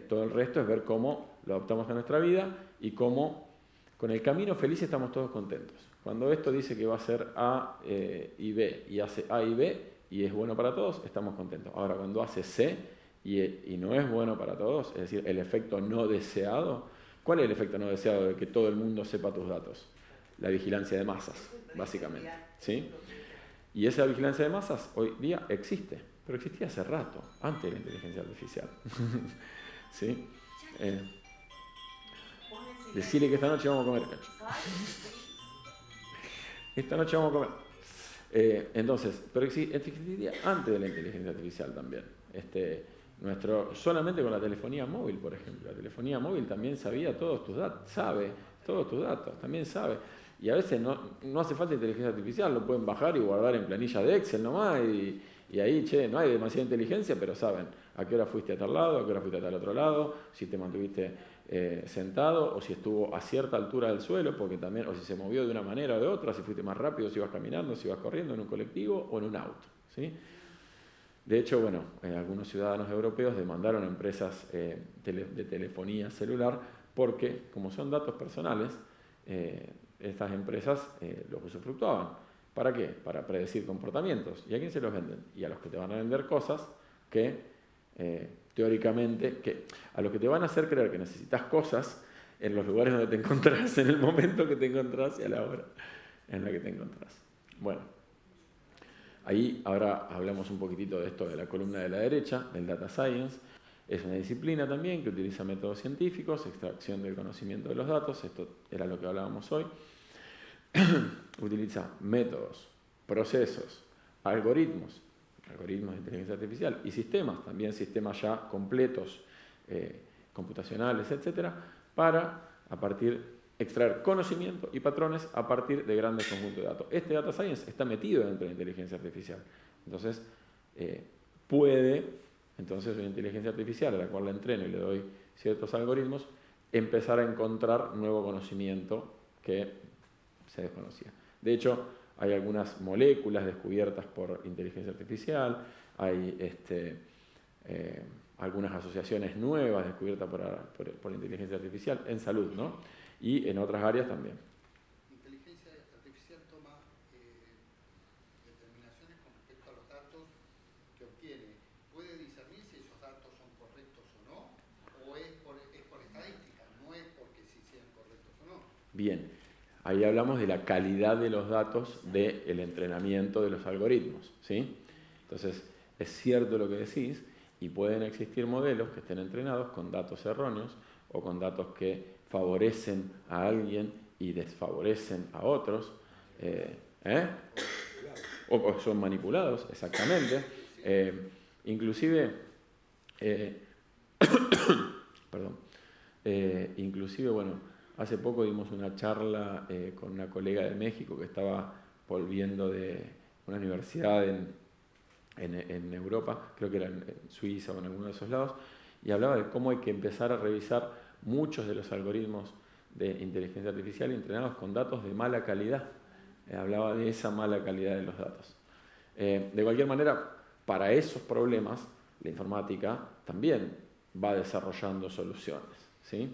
todo el resto, es ver cómo lo adaptamos a nuestra vida y cómo con el camino feliz estamos todos contentos. Cuando esto dice que va a ser A y B y hace A y B y es bueno para todos, estamos contentos. Ahora, cuando hace C y no es bueno para todos, es decir, el efecto no deseado, ¿cuál es el efecto no deseado de que todo el mundo sepa tus datos? La vigilancia de masas, básicamente, ¿sí? Y esa vigilancia de masas hoy día existe, pero existía hace rato, antes de la inteligencia artificial. ¿Sí? Decirle que esta noche vamos a comer, cacho. Esta noche vamos a comer. Entonces, pero existía antes de la inteligencia artificial también. Solamente con la telefonía móvil, por ejemplo. La telefonía móvil también sabía todos tus datos, sabe todos tus datos, también sabe. Y a veces no hace falta inteligencia artificial, lo pueden bajar y guardar en planilla de Excel nomás, y ahí, no hay demasiada inteligencia, pero saben a qué hora fuiste a tal lado, a qué hora fuiste a tal otro lado, si te mantuviste sentado, o si estuvo a cierta altura del suelo, porque también, o si se movió de una manera o de otra, si fuiste más rápido, si ibas caminando, si ibas corriendo en un colectivo o en un auto, ¿sí? De hecho, bueno, algunos ciudadanos europeos demandaron a empresas de telefonía celular porque, como son datos personales, estas empresas los usufructuaban. ¿Para qué? Para predecir comportamientos. ¿Y a quién se los venden? Y a los que te van a vender cosas que teóricamente, a los que te van a hacer creer que necesitas cosas en los lugares donde te encontrás, en el momento que te encontrás y a la hora en la que te encontrás. Bueno, ahí ahora hablamos un poquitito de esto de la columna de la derecha, del Data Science. Es una disciplina también que utiliza métodos científicos, extracción del conocimiento de los datos, esto era lo que hablábamos hoy. Utiliza métodos, procesos, algoritmos de inteligencia artificial y sistemas, también sistemas ya completos, computacionales, etcétera, para, a partir extraer conocimiento y patrones a partir de grandes conjuntos de datos. Este data science está metido dentro de la inteligencia artificial. Entonces, entonces una inteligencia artificial a la cual la entreno y le doy ciertos algoritmos, empezar a encontrar nuevo conocimiento que se desconocía. De hecho, hay algunas moléculas descubiertas por inteligencia artificial, hay algunas asociaciones nuevas descubiertas por inteligencia artificial en salud, ¿no? Y en otras áreas también. Inteligencia artificial toma determinaciones con respecto a los datos que obtiene. ¿Puede discernir si esos datos son correctos o no? ¿O es por estadística? No es porque si sean correctos o no. Bien, ahí hablamos de la calidad de los datos del entrenamiento de los algoritmos, ¿sí? Entonces, es cierto lo que decís, y pueden existir modelos que estén entrenados con datos erróneos o con datos que favorecen a alguien y desfavorecen a otros, o son manipulados, exactamente. Inclusive, bueno, hace poco dimos una charla con una colega de México que estaba volviendo de una universidad en Europa, creo que era en Suiza o en alguno de esos lados, y hablaba de cómo hay que empezar a revisar muchos de los algoritmos de inteligencia artificial entrenados con datos de mala calidad. Hablaba de esa mala calidad de los datos. De cualquier manera, para esos problemas, la informática también va desarrollando soluciones, ¿sí?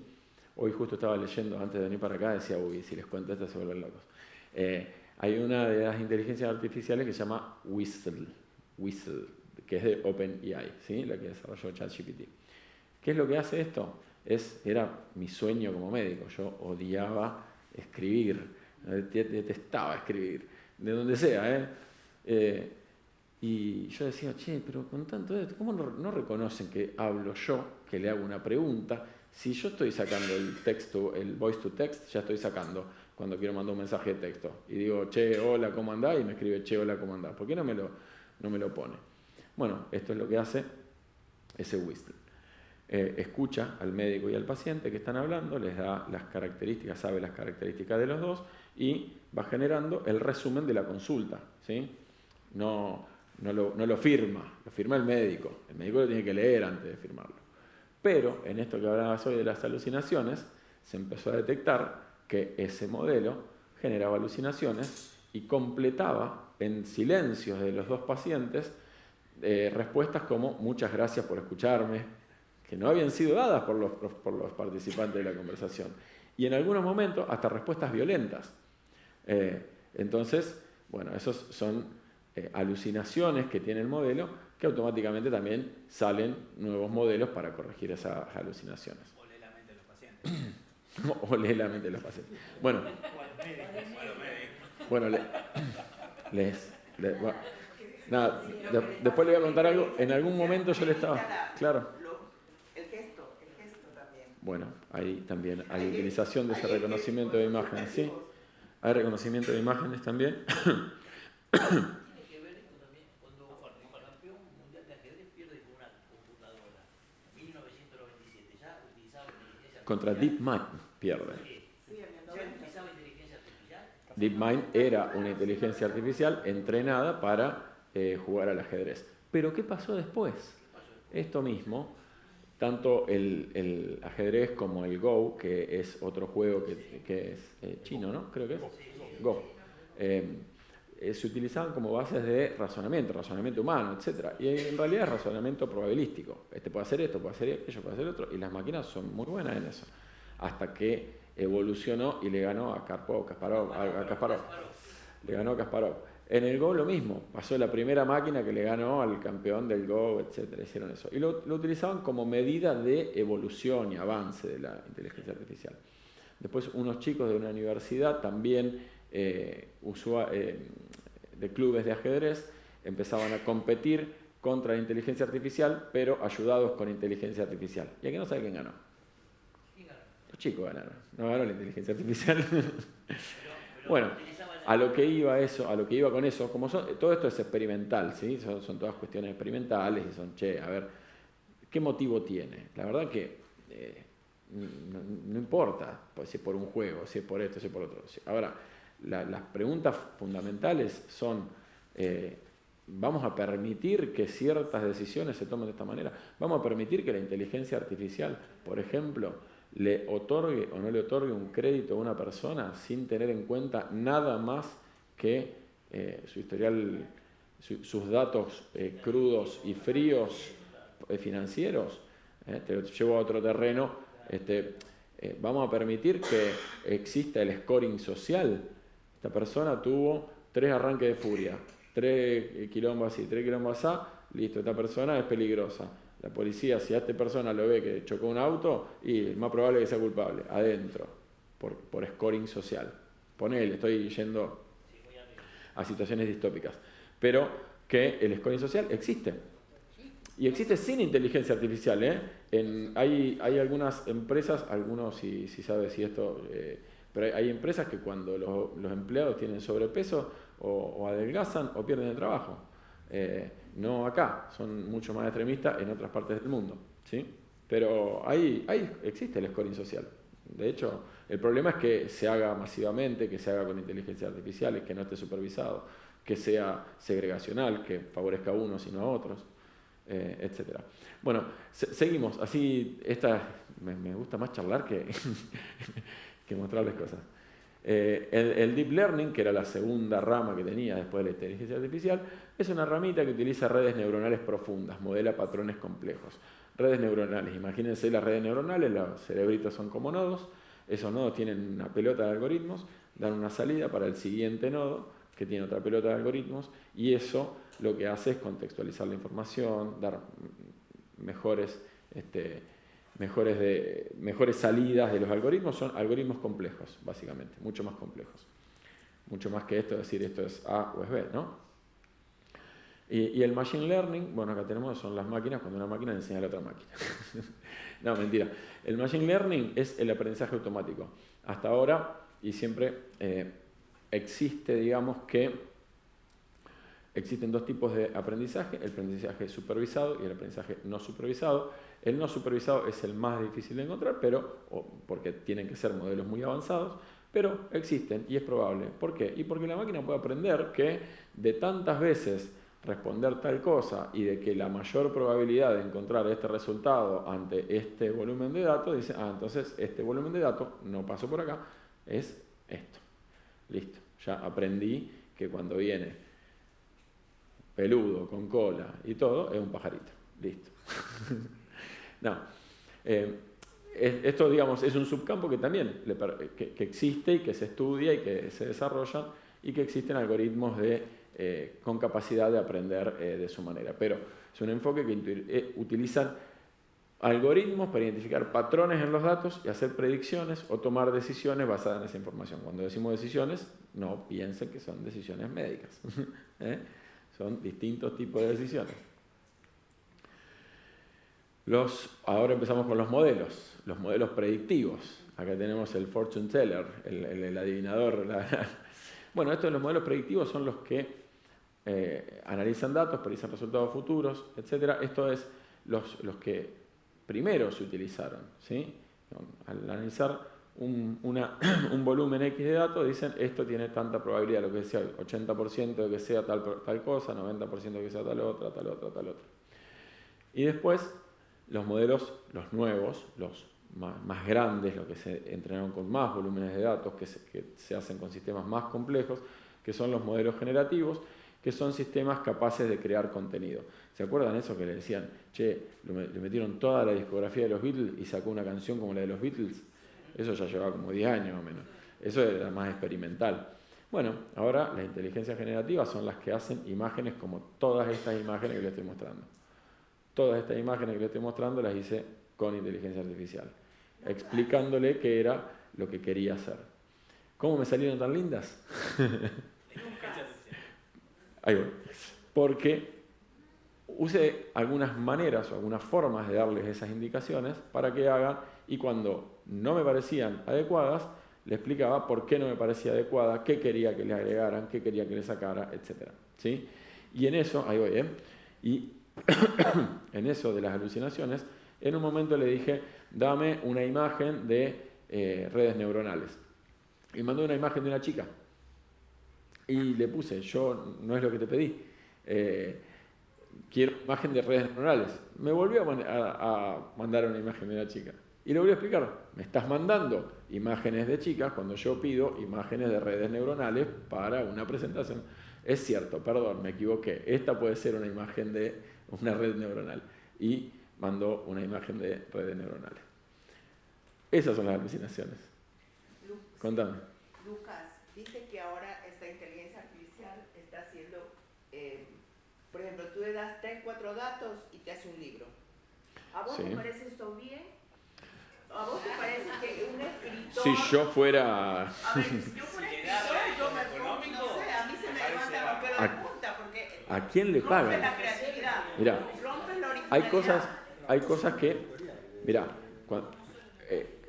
Hoy justo estaba leyendo, antes de venir para acá, decía, uy, si les cuento esto se vuelven locos. Hay una de las inteligencias artificiales que se llama Whistle, que es de OpenAI, ¿sí? La que desarrolló ChatGPT. ¿Qué es lo que hace esto? Era mi sueño como médico. Yo odiaba escribir, detestaba escribir, de donde sea. Y yo decía, che, pero con tanto esto, ¿cómo no reconocen que hablo yo, que le hago una pregunta? Si yo estoy sacando el texto, el voice to text, ya estoy sacando cuando quiero mandar un mensaje de texto. Y digo, che, hola, ¿cómo andás? Y me escribe, che, hola, ¿cómo andás? ¿Por qué no me lo pone? Bueno, esto es lo que hace ese Whistle. Escucha al médico y al paciente que están hablando, les da las características, sabe las características de los dos y va generando el resumen de la consulta, ¿sí? No lo firma, lo firma el médico. El médico lo tiene que leer antes de firmarlo. Pero en esto que hablabas hoy de las alucinaciones, se empezó a detectar que ese modelo generaba alucinaciones y completaba en silencios de los dos pacientes respuestas como muchas gracias por escucharme, que no habían sido dadas por los participantes de la conversación. Y en algunos momentos hasta respuestas violentas. Entonces, bueno, esos son alucinaciones que tiene el modelo, que automáticamente también salen nuevos modelos para corregir esas alucinaciones. O lee la mente de los pacientes. O lee la mente de los pacientes. Bueno, nada, después le voy a contar algo. En algún momento yo le estaba... Claro. El gesto también. Bueno, ahí también hay utilización de ese reconocimiento de imágenes, ¿sí? Hay reconocimiento de imágenes también. Tiene que ver esto también cuando el campeón mundial de ajedrez pierde con una computadora. En 1997 ya utilizaba inteligencia artificial. Contra DeepMind pierde. ¿Ya utilizaba inteligencia artificial? DeepMind era una inteligencia artificial entrenada para jugar al ajedrez. Pero ¿qué pasó después? Esto mismo, tanto el ajedrez como el Go, que es otro juego que es chino, ¿no? Creo que es. Go. Se utilizaban como bases de razonamiento humano, etc. Y en realidad es razonamiento probabilístico. Este puede hacer esto, puede hacer aquello, puede hacer otro. Y las máquinas son muy buenas en eso. Hasta que evolucionó y le ganó a Kasparov. Le ganó a Kasparov. En el Go lo mismo. Pasó la primera máquina que le ganó al campeón del Go, etc. Hicieron eso. Y lo utilizaban como medida de evolución y avance de la inteligencia artificial. Después unos chicos de una universidad también de clubes de ajedrez empezaban a competir contra la inteligencia artificial, pero ayudados con inteligencia artificial. Y aquí no sabe quién ganó. ¿Quién ganó? Los chicos ganaron, no ganó la inteligencia artificial. Bueno, a lo que iba con eso, como todo esto es experimental, ¿sí? Son todas cuestiones experimentales y son, a ver, ¿qué motivo tiene? La verdad que no importa si es por un juego, si es por esto, si es por otro. Ahora, las preguntas fundamentales son, ¿vamos a permitir que ciertas decisiones se tomen de esta manera? ¿Vamos a permitir que la inteligencia artificial, por ejemplo, le otorgue o no le otorgue un crédito a una persona sin tener en cuenta nada más que su historial, sus datos crudos y fríos financieros? Te lo llevo a otro terreno. Vamos a permitir que exista el scoring social. Esta persona tuvo 3 arranques de furia, 3 quilombos así, 3 quilombos así, listo, esta persona es peligrosa. La policía, si a esta persona lo ve que chocó un auto, y es más probable que sea culpable, adentro, por scoring social. Ponele, estoy yendo a situaciones distópicas. Pero que el scoring social existe. Y existe sin inteligencia artificial. Hay algunas empresas, algunos si sabes si esto, pero hay empresas que cuando los empleados tienen sobrepeso o adelgazan o pierden el trabajo. No acá, son mucho más extremistas en otras partes del mundo, ¿sí? Pero ahí existe el scoring social. De hecho, el problema es que se haga masivamente, que se haga con inteligencia artificial, que no esté supervisado, que sea segregacional, que favorezca a unos y no a otros, etc. Bueno, seguimos. Así, me gusta más charlar que, que mostrarles cosas. El Deep Learning, que era la segunda rama que tenía después de la inteligencia artificial, es una ramita que utiliza redes neuronales profundas, modela patrones complejos. Redes neuronales, imagínense las redes neuronales, los cerebritos son como nodos, esos nodos tienen una pelota de algoritmos, dan una salida para el siguiente nodo, que tiene otra pelota de algoritmos, y eso lo que hace es contextualizar la información, dar mejores salidas de los algoritmos. Son algoritmos complejos, básicamente, mucho más complejos. Mucho más que esto, decir esto es A o es B, ¿no? Y el Machine Learning, bueno, acá tenemos, son las máquinas, cuando una máquina le enseña a la otra máquina. No, mentira. El Machine Learning es el aprendizaje automático. Hasta ahora, y siempre existe, digamos que existen 2 tipos de aprendizaje, el aprendizaje supervisado y el aprendizaje no supervisado. El no supervisado es el más difícil de encontrar, porque tienen que ser modelos muy avanzados, pero existen y es probable. ¿Por qué? Y porque la máquina puede aprender que de tantas veces responder tal cosa y de que la mayor probabilidad de encontrar este resultado ante este volumen de datos, dice, entonces este volumen de datos no pasó por acá, es esto. Listo, ya aprendí que cuando viene peludo, con cola y todo, es un pajarito. Listo. No. Esto, digamos, es un subcampo que también que existe y que se estudia y que se desarrolla y que existen algoritmos con capacidad de aprender de su manera. Pero es un enfoque que utilizan algoritmos para identificar patrones en los datos y hacer predicciones o tomar decisiones basadas en esa información. Cuando decimos decisiones, no piensen que son decisiones médicas. Son distintos tipos de decisiones. Ahora empezamos con los modelos predictivos. Acá tenemos el fortune teller, el adivinador. Bueno, estos los modelos predictivos son los que analizan datos, predicen resultados futuros, etc. Esto es los que primero se utilizaron, ¿sí? Al analizar un volumen X de datos, dicen esto tiene tanta probabilidad, lo que decía, 80% de que sea tal cosa, 90% de que sea tal otra. Y después los modelos, los nuevos, los más grandes, los que se entrenaron con más volúmenes de datos, que se hacen con sistemas más complejos, que son los modelos generativos, que son sistemas capaces de crear contenido. ¿Se acuerdan eso que le decían? Che, le metieron toda la discografía de los Beatles y sacó una canción como la de los Beatles. Eso ya llevaba como 10 años o menos. Eso era más experimental. Bueno, ahora las inteligencias generativas son las que hacen imágenes como todas estas imágenes que les estoy mostrando. Todas estas imágenes que les estoy mostrando las hice con inteligencia artificial, explicándole qué era lo que quería hacer. ¿Cómo me salieron tan lindas? Ahí voy. Porque usé algunas maneras o algunas formas de darles esas indicaciones para que hagan, y cuando no me parecían adecuadas, le explicaba por qué no me parecía adecuada, qué quería que le agregaran, qué quería que le sacara, etc. ¿Sí? Y en eso, ahí voy, y en eso de las alucinaciones, En un momento le dije, dame una imagen de redes neuronales. Y mandó una imagen de una chica. Y le puse, yo no es lo que te pedí. Quiero imagen de redes neuronales. Me volvió a mandar una imagen de una chica. Y le volví a explicar, me estás mandando imágenes de chicas cuando yo pido imágenes de redes neuronales para una presentación. Es cierto, perdón, me equivoqué. Esta puede ser una imagen de una red neuronal. Y mandó una imagen de redes neuronales. Esas son las alucinaciones. Contame. Lucas, viste que ahora esta inteligencia artificial está haciendo, por ejemplo, tú le das 3, 4 datos y te hace un libro. ¿A vos Sí. te parece esto bien? ¿A vos te parece que un escritor... Si yo fuera... A ver, si yo fuera escritor, yo me pongo, no sé, a mí se me levanta el pelo de punta porque... ¿A quién le rompe pagan? la creatividad, Mirá, rompe la hay originalidad. cosas que... Mirá,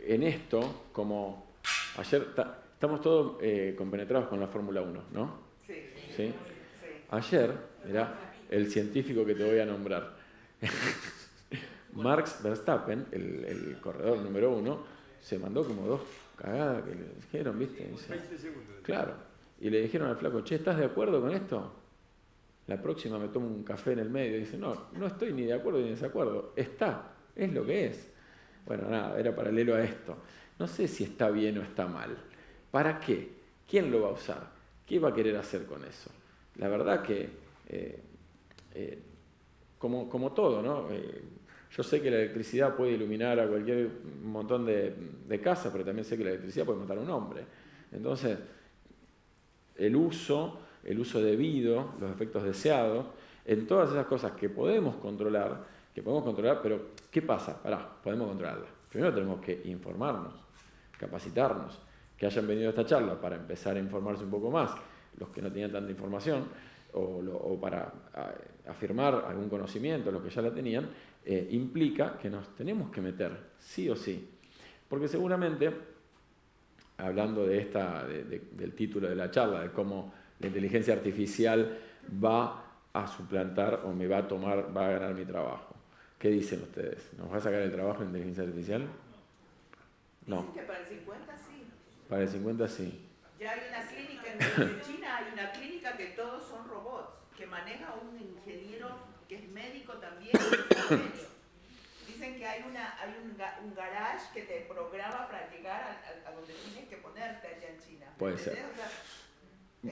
en esto, como ayer... Estamos todos compenetrados con la Fórmula 1, ¿no? Sí. ¿Sí? Ayer, mirá, el científico que te voy a nombrar. Max Verstappen, el corredor número 1, se mandó como 2 cagadas que le dijeron, ¿viste? Dice, 20 segundos. claro. Y le dijeron al flaco, che, ¿estás de acuerdo con esto? La próxima me tomo un café en el medio. Y dice, no estoy ni de acuerdo ni de desacuerdo. Está, es lo que es. Bueno, nada, era paralelo a esto. No sé si está bien o está mal. ¿Para qué? ¿Quién lo va a usar? ¿Qué va a querer hacer con eso? La verdad que, como todo, ¿no? Yo sé que la electricidad puede iluminar a cualquier montón de casas, pero también sé que la electricidad puede matar a un hombre. Entonces, el uso debido, los efectos deseados, en todas esas cosas que podemos controlar, pero ¿qué pasa? Podemos controlarlas. Primero tenemos que informarnos, capacitarnos, que hayan venido a esta charla para empezar a informarse un poco más, los que no tenían tanta información, o para afirmar algún conocimiento, los que ya la tenían, implica que nos tenemos que meter, sí o sí. Porque seguramente, hablando del título de la charla, de cómo la inteligencia artificial va a suplantar o me va a ganar mi trabajo. ¿Qué dicen ustedes? ¿Nos va a sacar el trabajo la inteligencia artificial? No. Dicen que para el 50 sí. Para el 50 sí. Ya hay una clínica en China, hay una clínica que todos son robots, que maneja un ingeniero que es médico también, que es un genio. Dicen que hay un garage que te programa para llegar a donde tienes que ponerte allá en China. Puede ser. O sea,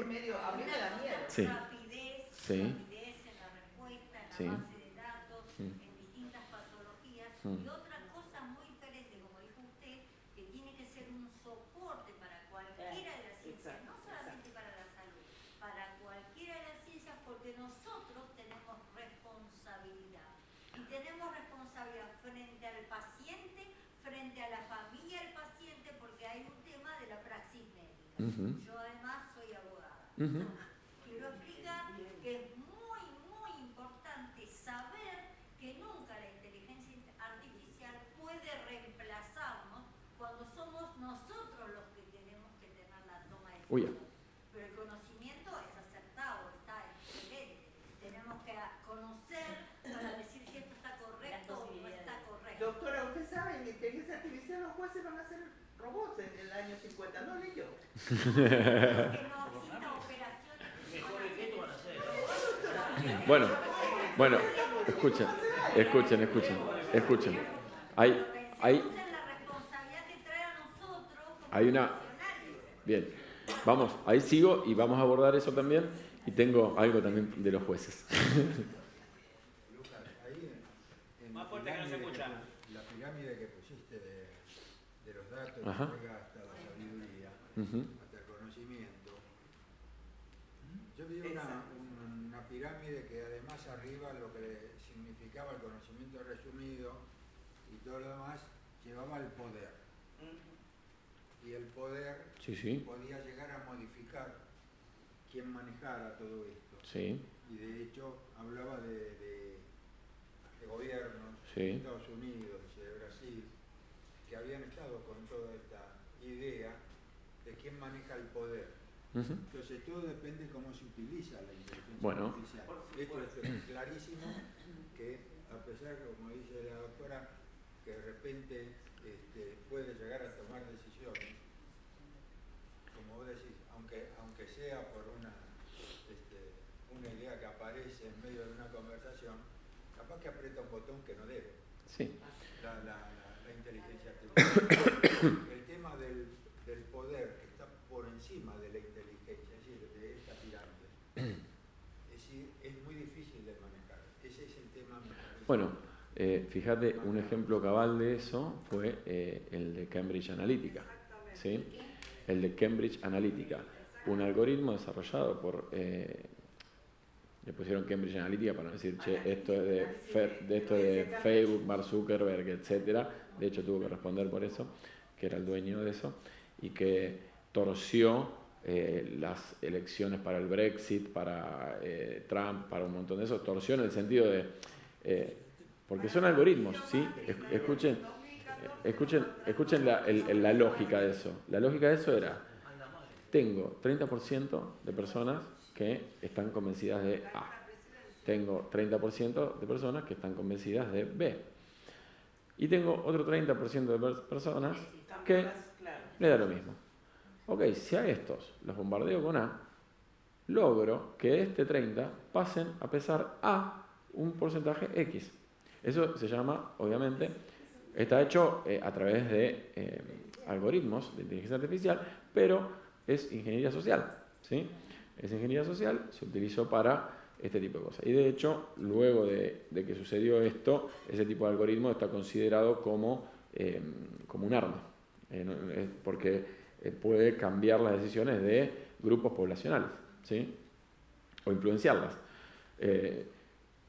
es medio, a mí me da miedo. Sí. Rapidez en la respuesta, en la Sí. base de datos, Sí. en distintas patologías. Mm. Y otra cosa muy diferente, como dijo usted, que tiene que ser un soporte para cualquiera de las ciencias, no solamente para la salud, para cualquiera de las ciencias, porque nosotros tenemos responsabilidad. Y tenemos responsabilidad frente al paciente, frente a la familia del paciente, porque hay un tema de la praxis médica. Yo además soy abogada. Quiero explicar que es muy, muy importante saber que nunca la inteligencia artificial puede reemplazarnos cuando somos nosotros los que tenemos que tener la toma de decisión. Pero el conocimiento es acertado, está excelente. Tenemos que conocer para decir si esto está correcto o no está correcto. Doctora, usted sabe, en la inteligencia artificial los jueces van a ser robots en el año 50, no ni yo. Que no exista operaciones que se van a hacer. Van a hacer. Bueno, escuchen. Hay Pensemos en la responsabilidad que trae a nosotros como una... profesionales. Bien, vamos, ahí sigo y vamos a abordar eso también. Y tengo algo también de los jueces. Lucas, ahí en Más fuerte que no se escucha. la pirámide que pusiste de los datos, Ajá. que llega hasta la sabiduría, Ujú. hasta el conocimiento. Yo vi una pirámide que además arriba lo que significaba el conocimiento resumido y todo lo demás llevaba el poder. Y el poder Sí. podía llegar a modificar quién manejara todo esto. Sí. Y de hecho hablaba de gobiernos Sí. de Estados Unidos, de Brasil, que habían estado con toda esta idea de quién maneja el poder. Ujú. Entonces todo depende de cómo se utiliza la inteligencia Bueno. artificial. Esto es clarísimo que a pesar, como dice la doctora, que de repente puede llegar a tomar decisiones, como vos decís, aunque sea por una idea que aparece en medio de una conversación, capaz que aprieta un botón que no debe. Sí. La inteligencia artificial. El tema del poder que está por encima de la inteligencia, es decir, de esta pirámide, es muy difícil de manejar. Ese es el tema. Bueno, fíjate, un ejemplo cabal de eso fue el de Cambridge Analytica. ¿Sí? El de Cambridge Analytica. Un algoritmo desarrollado por... le pusieron Cambridge Analytica para no decir, che, esto es de Facebook, Mark Zuckerberg, etc. De hecho, tuvo que responder por eso, que era el dueño de eso, y que torció las elecciones para el Brexit, para Trump, para un montón de eso. Torsió en el sentido de... porque son algoritmos, ¿sí? Escuchen la lógica de eso. La lógica de eso era, tengo 30% de personas que están convencidas de A. Tengo 30% de personas que están convencidas de B. Y tengo otro 30% de personas que le da lo mismo. Ok, si a estos los bombardeo con A, logro que este 30 pasen a pesar a un porcentaje X. Eso se llama, obviamente, está hecho a través de algoritmos de inteligencia artificial, pero es ingeniería social, ¿sí? Esa ingeniería social se utilizó para este tipo de cosas. Y de hecho, luego de que sucedió esto, ese tipo de algoritmo está considerado como un arma, porque puede cambiar las decisiones de grupos poblacionales, ¿sí? O influenciarlas.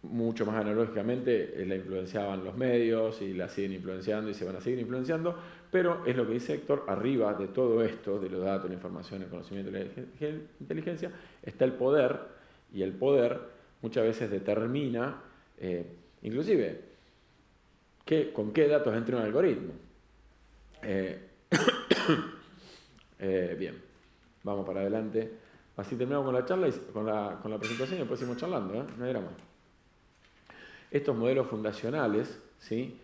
Mucho más analógicamente la influenciaban los medios y la siguen influenciando y se van a seguir influenciando, pero es lo que dice Héctor, arriba de todo esto, de los datos, la información, el conocimiento y la inteligencia, está el poder, y el poder muchas veces determina, inclusive, con qué datos entra un algoritmo. Bien, vamos para adelante. Así terminamos con la charla y con la presentación y después seguimos charlando, no hay drama. Estos modelos fundacionales, ¿sí?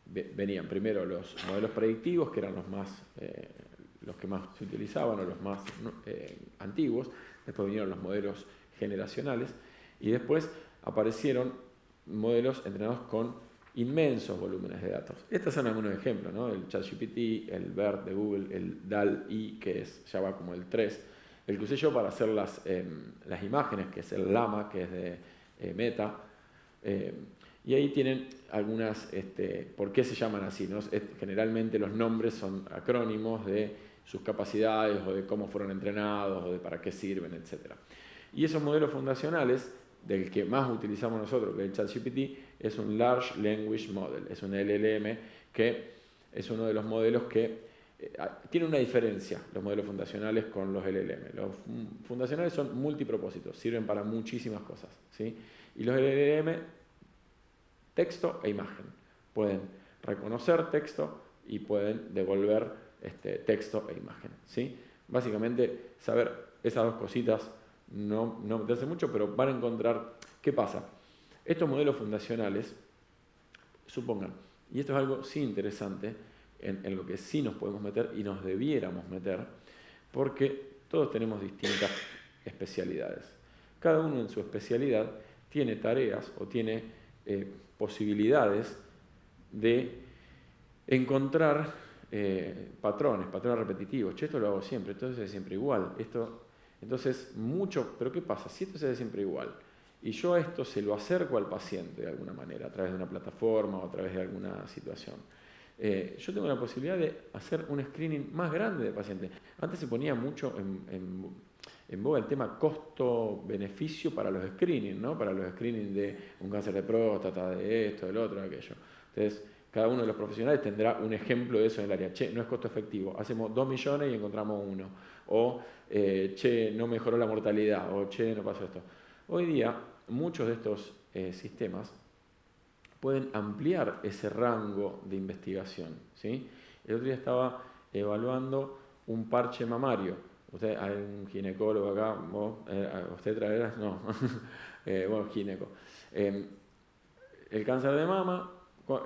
Venían primero los modelos predictivos, que eran los que más se utilizaban o los más antiguos. Después vinieron los modelos generacionales y después aparecieron modelos entrenados con inmensos volúmenes de datos. Estos son algunos ejemplos, ¿no? El ChatGPT, el BERT de Google, el DALL-E, que ya va como el 3, el que usé yo para hacer las imágenes, que es el Llama, que es de Meta, y ahí tienen algunas, ¿por qué se llaman así? ¿No? Generalmente los nombres son acrónimos de sus capacidades o de cómo fueron entrenados o de para qué sirven, etc. Y esos modelos fundacionales, del que más utilizamos nosotros, que es el ChatGPT, es un Large Language Model, es un LLM, que es uno de los modelos que tiene una diferencia, los modelos fundacionales con los LLM. Los fundacionales son multipropósitos, sirven para muchísimas cosas, ¿sí? Y los LLM, texto e imagen. Pueden reconocer texto y pueden devolver texto e imagen, ¿sí? Básicamente, saber esas dos cositas, no meterse mucho, pero van a encontrar qué pasa. Estos modelos fundacionales, supongan, y esto es algo sí interesante, en lo que sí nos podemos meter y nos debiéramos meter, porque todos tenemos distintas especialidades. Cada uno en su especialidad tiene tareas o tiene posibilidades de encontrar patrones repetitivos. Che, esto lo hago siempre, esto se hace siempre igual. Pero ¿qué pasa? Si esto se hace siempre igual y yo a esto se lo acerco al paciente de alguna manera, a través de una plataforma o a través de alguna situación, yo tengo la posibilidad de hacer un screening más grande de pacientes. Antes se ponía mucho en boga el tema costo-beneficio para los screenings, ¿no? Para los screenings de un cáncer de próstata, de esto, del otro, de aquello. Entonces, cada uno de los profesionales tendrá un ejemplo de eso en el área. Che, no es costo efectivo, hacemos 2 millones y encontramos 1. O, che, no mejoró la mortalidad. O, che, no pasó esto. Hoy día, muchos de estos sistemas pueden ampliar ese rango de investigación, ¿sí? El otro día estaba evaluando un parche mamario. Usted, hay un ginecólogo acá, ¿usted traerá? No, bueno, gineco. el cáncer de mama,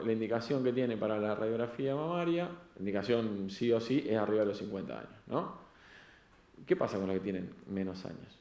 la indicación que tiene para la radiografía mamaria, la indicación sí o sí, es arriba de los 50 años, ¿no? ¿Qué pasa con los que tienen menos años?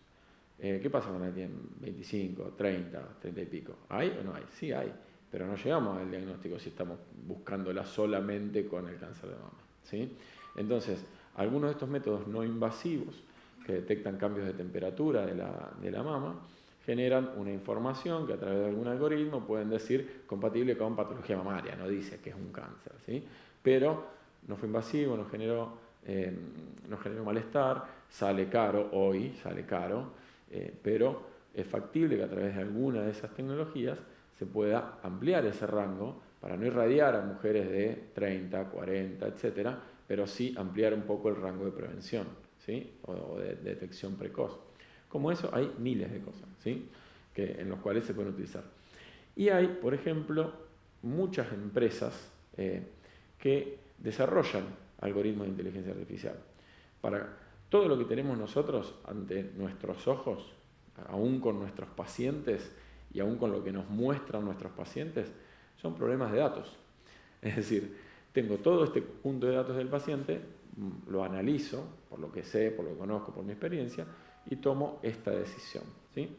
¿Qué pasa con los que tienen 25, 30, 30 y pico? ¿Hay o no hay? Sí hay, pero no llegamos al diagnóstico si estamos buscándola solamente con el cáncer de mama, ¿sí? Entonces, algunos de estos métodos no invasivos que detectan cambios de temperatura de la mama generan una información que a través de algún algoritmo pueden decir compatible con patología mamaria, no dice que es un cáncer, ¿sí? Pero no fue invasivo, no generó malestar, sale caro, pero es factible que a través de alguna de esas tecnologías se pueda ampliar ese rango para no irradiar a mujeres de 30, 40, etcétera, pero sí ampliar un poco el rango de prevención, ¿sí? O de detección precoz. Como eso hay miles de cosas, ¿sí? En los cuales se pueden utilizar. Y hay, por ejemplo, muchas empresas que desarrollan algoritmos de inteligencia artificial. Para todo lo que tenemos nosotros ante nuestros ojos, aún con nuestros pacientes y aún con lo que nos muestran nuestros pacientes, son problemas de datos. Es decir, tengo todo este conjunto de datos del paciente, lo analizo, por lo que sé, por lo que conozco, por mi experiencia, y tomo esta decisión, ¿sí?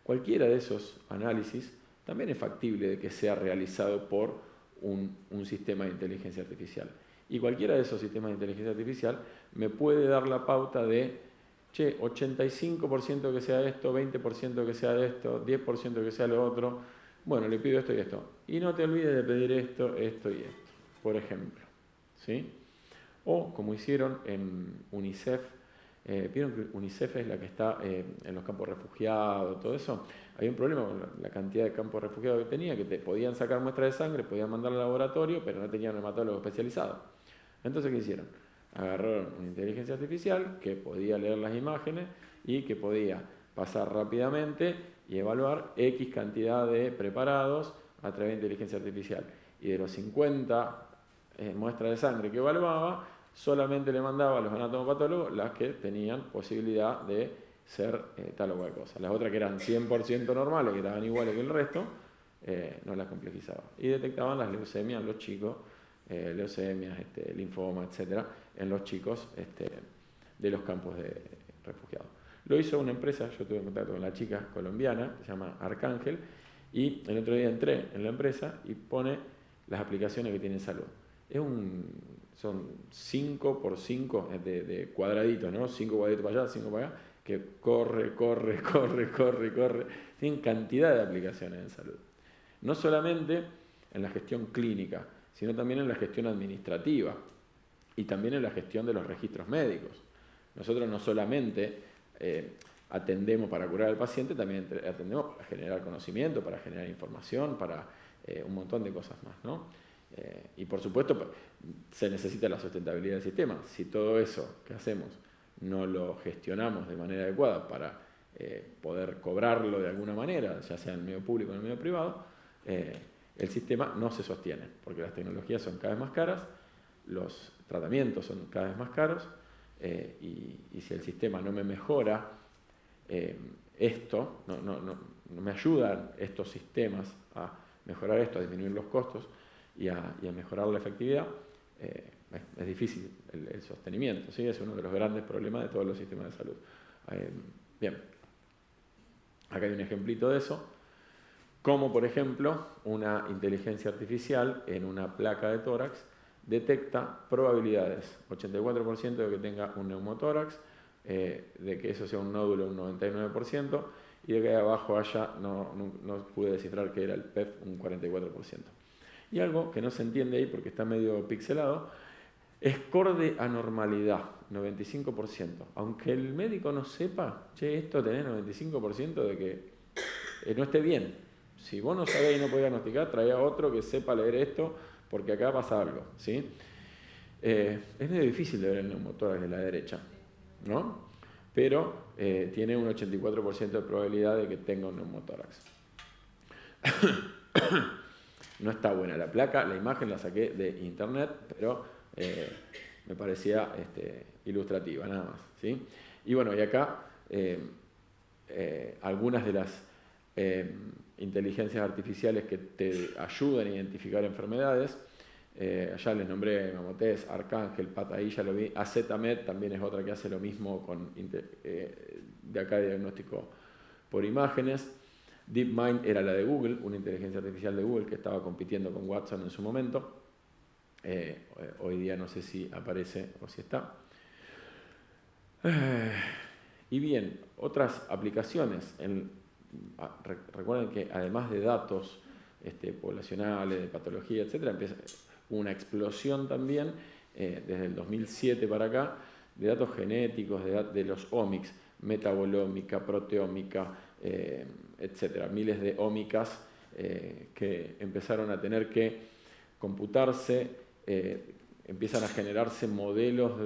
Cualquiera de esos análisis también es factible de que sea realizado por un sistema de inteligencia artificial. Y cualquiera de esos sistemas de inteligencia artificial me puede dar la pauta de, 85% que sea esto, 20% que sea de esto, 10% que sea lo otro. Bueno, le pido esto y esto. Y no te olvides de pedir esto, esto y esto, por ejemplo, ¿sí? O como hicieron en UNICEF. Vieron que UNICEF es la que está en los campos refugiados, todo eso. Hay un problema con la cantidad de campos refugiados que tenía, que te podían sacar muestras de sangre, podían mandar al laboratorio, pero no tenían un hematólogo especializado. Entonces, ¿qué hicieron? Agarraron una inteligencia artificial que podía leer las imágenes y que podía pasar rápidamente y evaluar X cantidad de preparados a través de inteligencia artificial. Y de los 50 muestras de sangre que evaluaba, solamente le mandaba a los anatomopatólogos las que tenían posibilidad de ser tal o cual cosa. Las otras que eran 100% normales, que estaban iguales que el resto, no las complejizaba. Y detectaban las leucemias en los chicos, leucemias, linfoma, etcétera, en los chicos de los campos de refugiados. Lo hizo una empresa, yo tuve contacto con la chica colombiana, que se llama Arcángel, y el otro día entré en la empresa y pone las aplicaciones que tiene en salud. Son 5 por 5 de cuadraditos, ¿no? 5 cuadraditos para allá, 5 para acá, que corre. Tienen cantidad de aplicaciones en salud. No solamente en la gestión clínica, sino también en la gestión administrativa y también en la gestión de los registros médicos. Nosotros no solamente atendemos para curar al paciente, también atendemos para generar conocimiento, para generar información, para un montón de cosas más, ¿no? Y por supuesto se necesita la sustentabilidad del sistema. Si todo eso que hacemos no lo gestionamos de manera adecuada para poder cobrarlo de alguna manera, ya sea en el medio público o en el medio privado, el sistema no se sostiene, porque las tecnologías son cada vez más caras, los tratamientos son cada vez más caros, y si el sistema no me mejora esto, no me ayudan estos sistemas a mejorar esto, a disminuir los costos y a mejorar la efectividad, es difícil el sostenimiento, ¿sí? Es uno de los grandes problemas de todos los sistemas de salud. Bien, acá hay un ejemplito de eso, como por ejemplo una inteligencia artificial en una placa de tórax detecta probabilidades, 84% de que tenga un neumotórax, de que eso sea un nódulo un 99%, y de que abajo haya, no pude descifrar que era el PEF, un 44%. Y algo que no se entiende ahí porque está medio pixelado, score de anormalidad, 95%. Aunque el médico no sepa, esto tenés 95% de que no esté bien. Si vos no sabés y no podés diagnosticar, trae a otro que sepa leer esto, porque acá pasa algo, ¿sí? Es medio difícil de ver el neumotórax de la derecha, ¿no? Pero tiene un 84% de probabilidad de que tenga un neumotórax. No está buena la placa, la imagen la saqué de internet, pero me parecía ilustrativa, nada más, ¿sí? Y bueno, y acá algunas de las inteligencias artificiales que te ayudan a identificar enfermedades. Ya les nombré Mamotest, Arcángel, Pataí, ya lo vi. AZMed también es otra que hace lo mismo con de acá diagnóstico por imágenes. DeepMind era la de Google, una inteligencia artificial de Google que estaba compitiendo con Watson en su momento. Hoy día no sé si aparece o si está. Y bien, otras aplicaciones. Recuerden que además de datos poblacionales, de patología, etc., hubo una explosión también desde el 2007 para acá de datos genéticos, de los omics, metabolómica, proteómica, etc. Miles de ómicas que empezaron a tener que computarse, empiezan a generarse modelos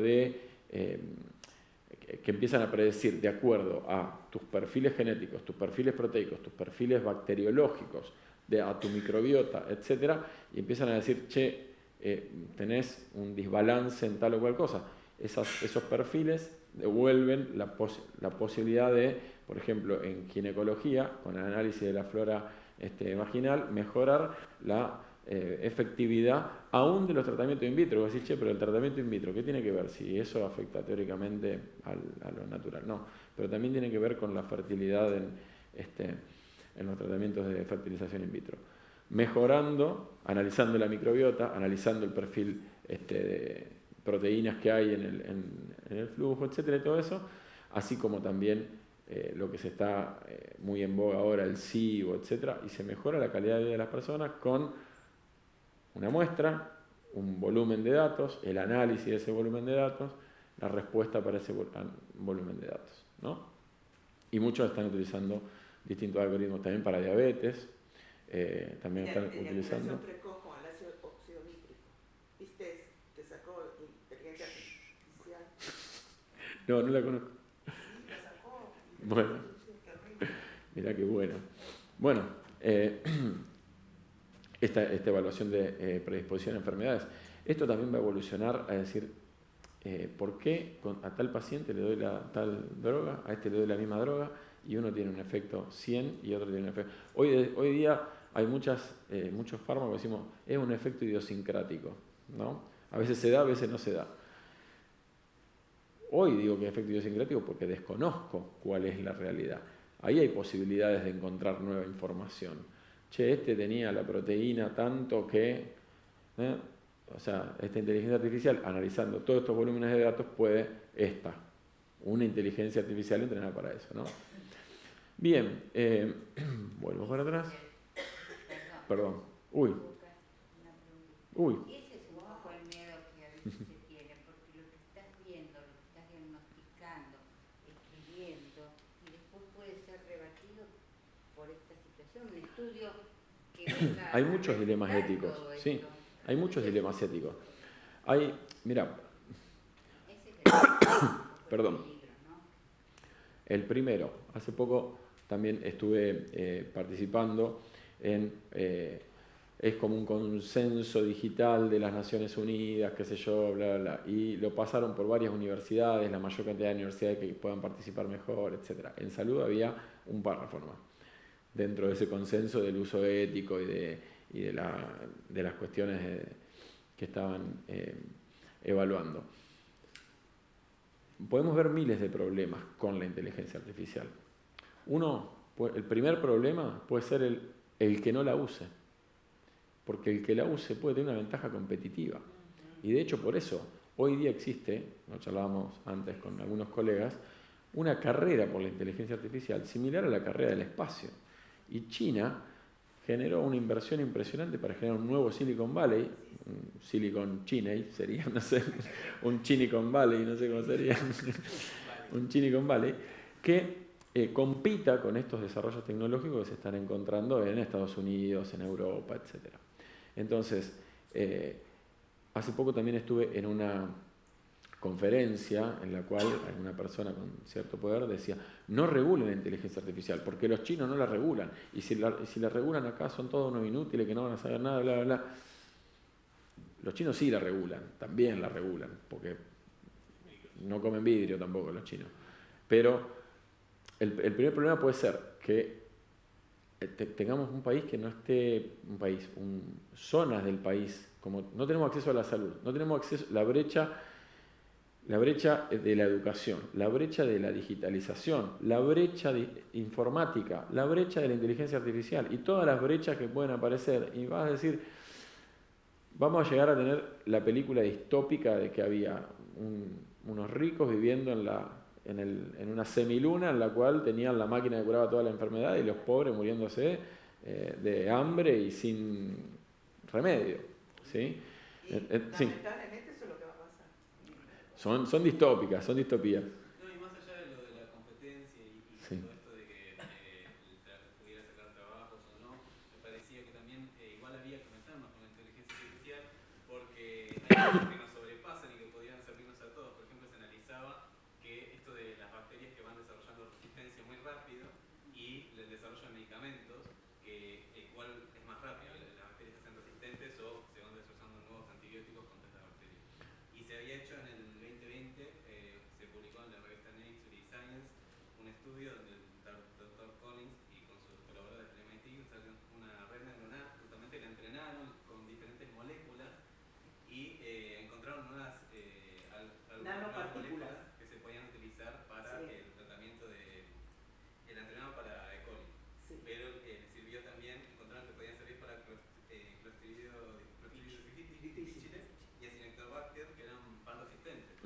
que empiezan a predecir de acuerdo a tus perfiles genéticos, tus perfiles proteicos, tus perfiles bacteriológicos, a tu microbiota, etc. Y empiezan a decir, che, tenés un desbalance en tal o cual cosa. Esos perfiles devuelven la posibilidad de, por ejemplo, en ginecología, con el análisis de la flora vaginal, mejorar la efectividad aún de los tratamientos in vitro. Vos decís, che, pero el tratamiento in vitro, ¿qué tiene que ver? Si eso afecta teóricamente a lo natural. No, pero también tiene que ver con la fertilidad en los tratamientos de fertilización in vitro. Mejorando, analizando la microbiota, analizando el perfil de proteínas que hay en el flujo, etcétera, y todo eso, así como también lo que se está muy en boga ahora, el SIBO, etcétera, y se mejora la calidad de vida de las personas con una muestra, un volumen de datos, el análisis de ese volumen de datos, la respuesta para ese volumen de datos, ¿no? Y muchos están utilizando distintos algoritmos también para diabetes, también están utilizando... precoz con el ácido oxidornítrico. ¿Viste? Te sacó inteligencia artificial. No, no la conozco. Sí, la sacó. Bueno, mirá qué bueno. Bueno, esta evaluación de predisposición a enfermedades, esto también va a evolucionar a decir, ¿por qué a tal paciente le doy tal droga, a este le doy la misma droga, y uno tiene un efecto 100 y otro tiene un efecto... Hoy día hay muchos fármacos que decimos, es un efecto idiosincrático, ¿no? A veces se da, a veces no se da. Hoy digo que es efecto idiosincrático porque desconozco cuál es la realidad. Ahí hay posibilidades de encontrar nueva información. Che, este tenía la proteína tanto que... O sea, esta inteligencia artificial, analizando todos estos volúmenes de datos, puede una inteligencia artificial entrenada para eso, ¿no? Bien, vuelvo para atrás. Perdón. Uy. Ese es un poco el miedo que a veces se tiene, porque lo que estás viendo, lo que estás diagnosticando, escribiendo, y después puede ser rebatido por esta situación. Un estudio que venga hay muchos dilemas éticos, sí, hay muchos dilemas éticos. Mira, perdón. El primero, hace poco también estuve participando en, es como un consenso digital de las Naciones Unidas, qué sé yo, bla, bla, bla, y lo pasaron por varias universidades, la mayor cantidad de universidades que puedan participar mejor, etc. En salud había un párrafo nomás, dentro de ese consenso del uso ético y de las cuestiones que estaban evaluando. Podemos ver miles de problemas con la inteligencia artificial. El primer problema puede ser el que no la use, porque el que la use puede tener una ventaja competitiva. Y de hecho por eso hoy día existe, lo charlábamos antes con algunos colegas, una carrera por la inteligencia artificial similar a la carrera del espacio. Y China generó una inversión impresionante para generar un nuevo Silicon Valley, un Silicon Chiney sería, no sé, un Chinicon Valley, no sé cómo sería, un Chinicon Valley, que compita con estos desarrollos tecnológicos que se están encontrando en Estados Unidos, en Europa, etc. Entonces, hace poco también estuve en una conferencia en la cual una persona con cierto poder decía, no regulen la inteligencia artificial, porque los chinos no la regulan, y si la regulan acá son todos unos inútiles que no van a saber nada, bla, bla, bla. Los chinos sí la regulan, también la regulan, porque no comen vidrio tampoco los chinos. Pero el primer problema puede ser que tengamos un país que no esté, zonas del país, como no tenemos acceso a la salud, no tenemos acceso, la brecha de la educación, la brecha de la digitalización, la brecha de informática, la brecha de la inteligencia artificial y todas las brechas que pueden aparecer. Y vas a decir, vamos a llegar a tener la película distópica de que había unos ricos viviendo en una semiluna en la cual tenían la máquina que curaba toda la enfermedad y los pobres muriéndose de hambre y sin remedio. ¿Sí? Y lamentablemente eso es lo que va a pasar. Son distópicas, son distopías. No, y más allá de lo de la competencia y Sí. todo esto de que pudiera sacar trabajos o no, me parecía que también igual había que meternos con la inteligencia artificial porque hay cosas que nos sobrepasan y que podrían servirnos a todos. Por ejemplo, se analizaba que esto de las bacterias que van desarrollando resistencia muy rápido y el desarrollo de medicamentos, que cuál es más rápido, las bacterias se hacen resistentes o se van desarrollando nuevos antibióticos contra estas bacterias. Y se había hecho en el 2020, se publicó en la revista Nature y Science un estudio donde el Dr. Collins y con sus colaboradores del MIT usaron una red neuronal, justamente la entrenaron con diferentes moléculas y encontraron nuevas Nanopartículas moléculas que se podían utilizar para Sí. el tratamiento de... El entrenaron para E. coli, Sí. pero sirvió también, encontraron que podían servir para Clostridium difficile y Acinetobacter, que eran pan resistentes.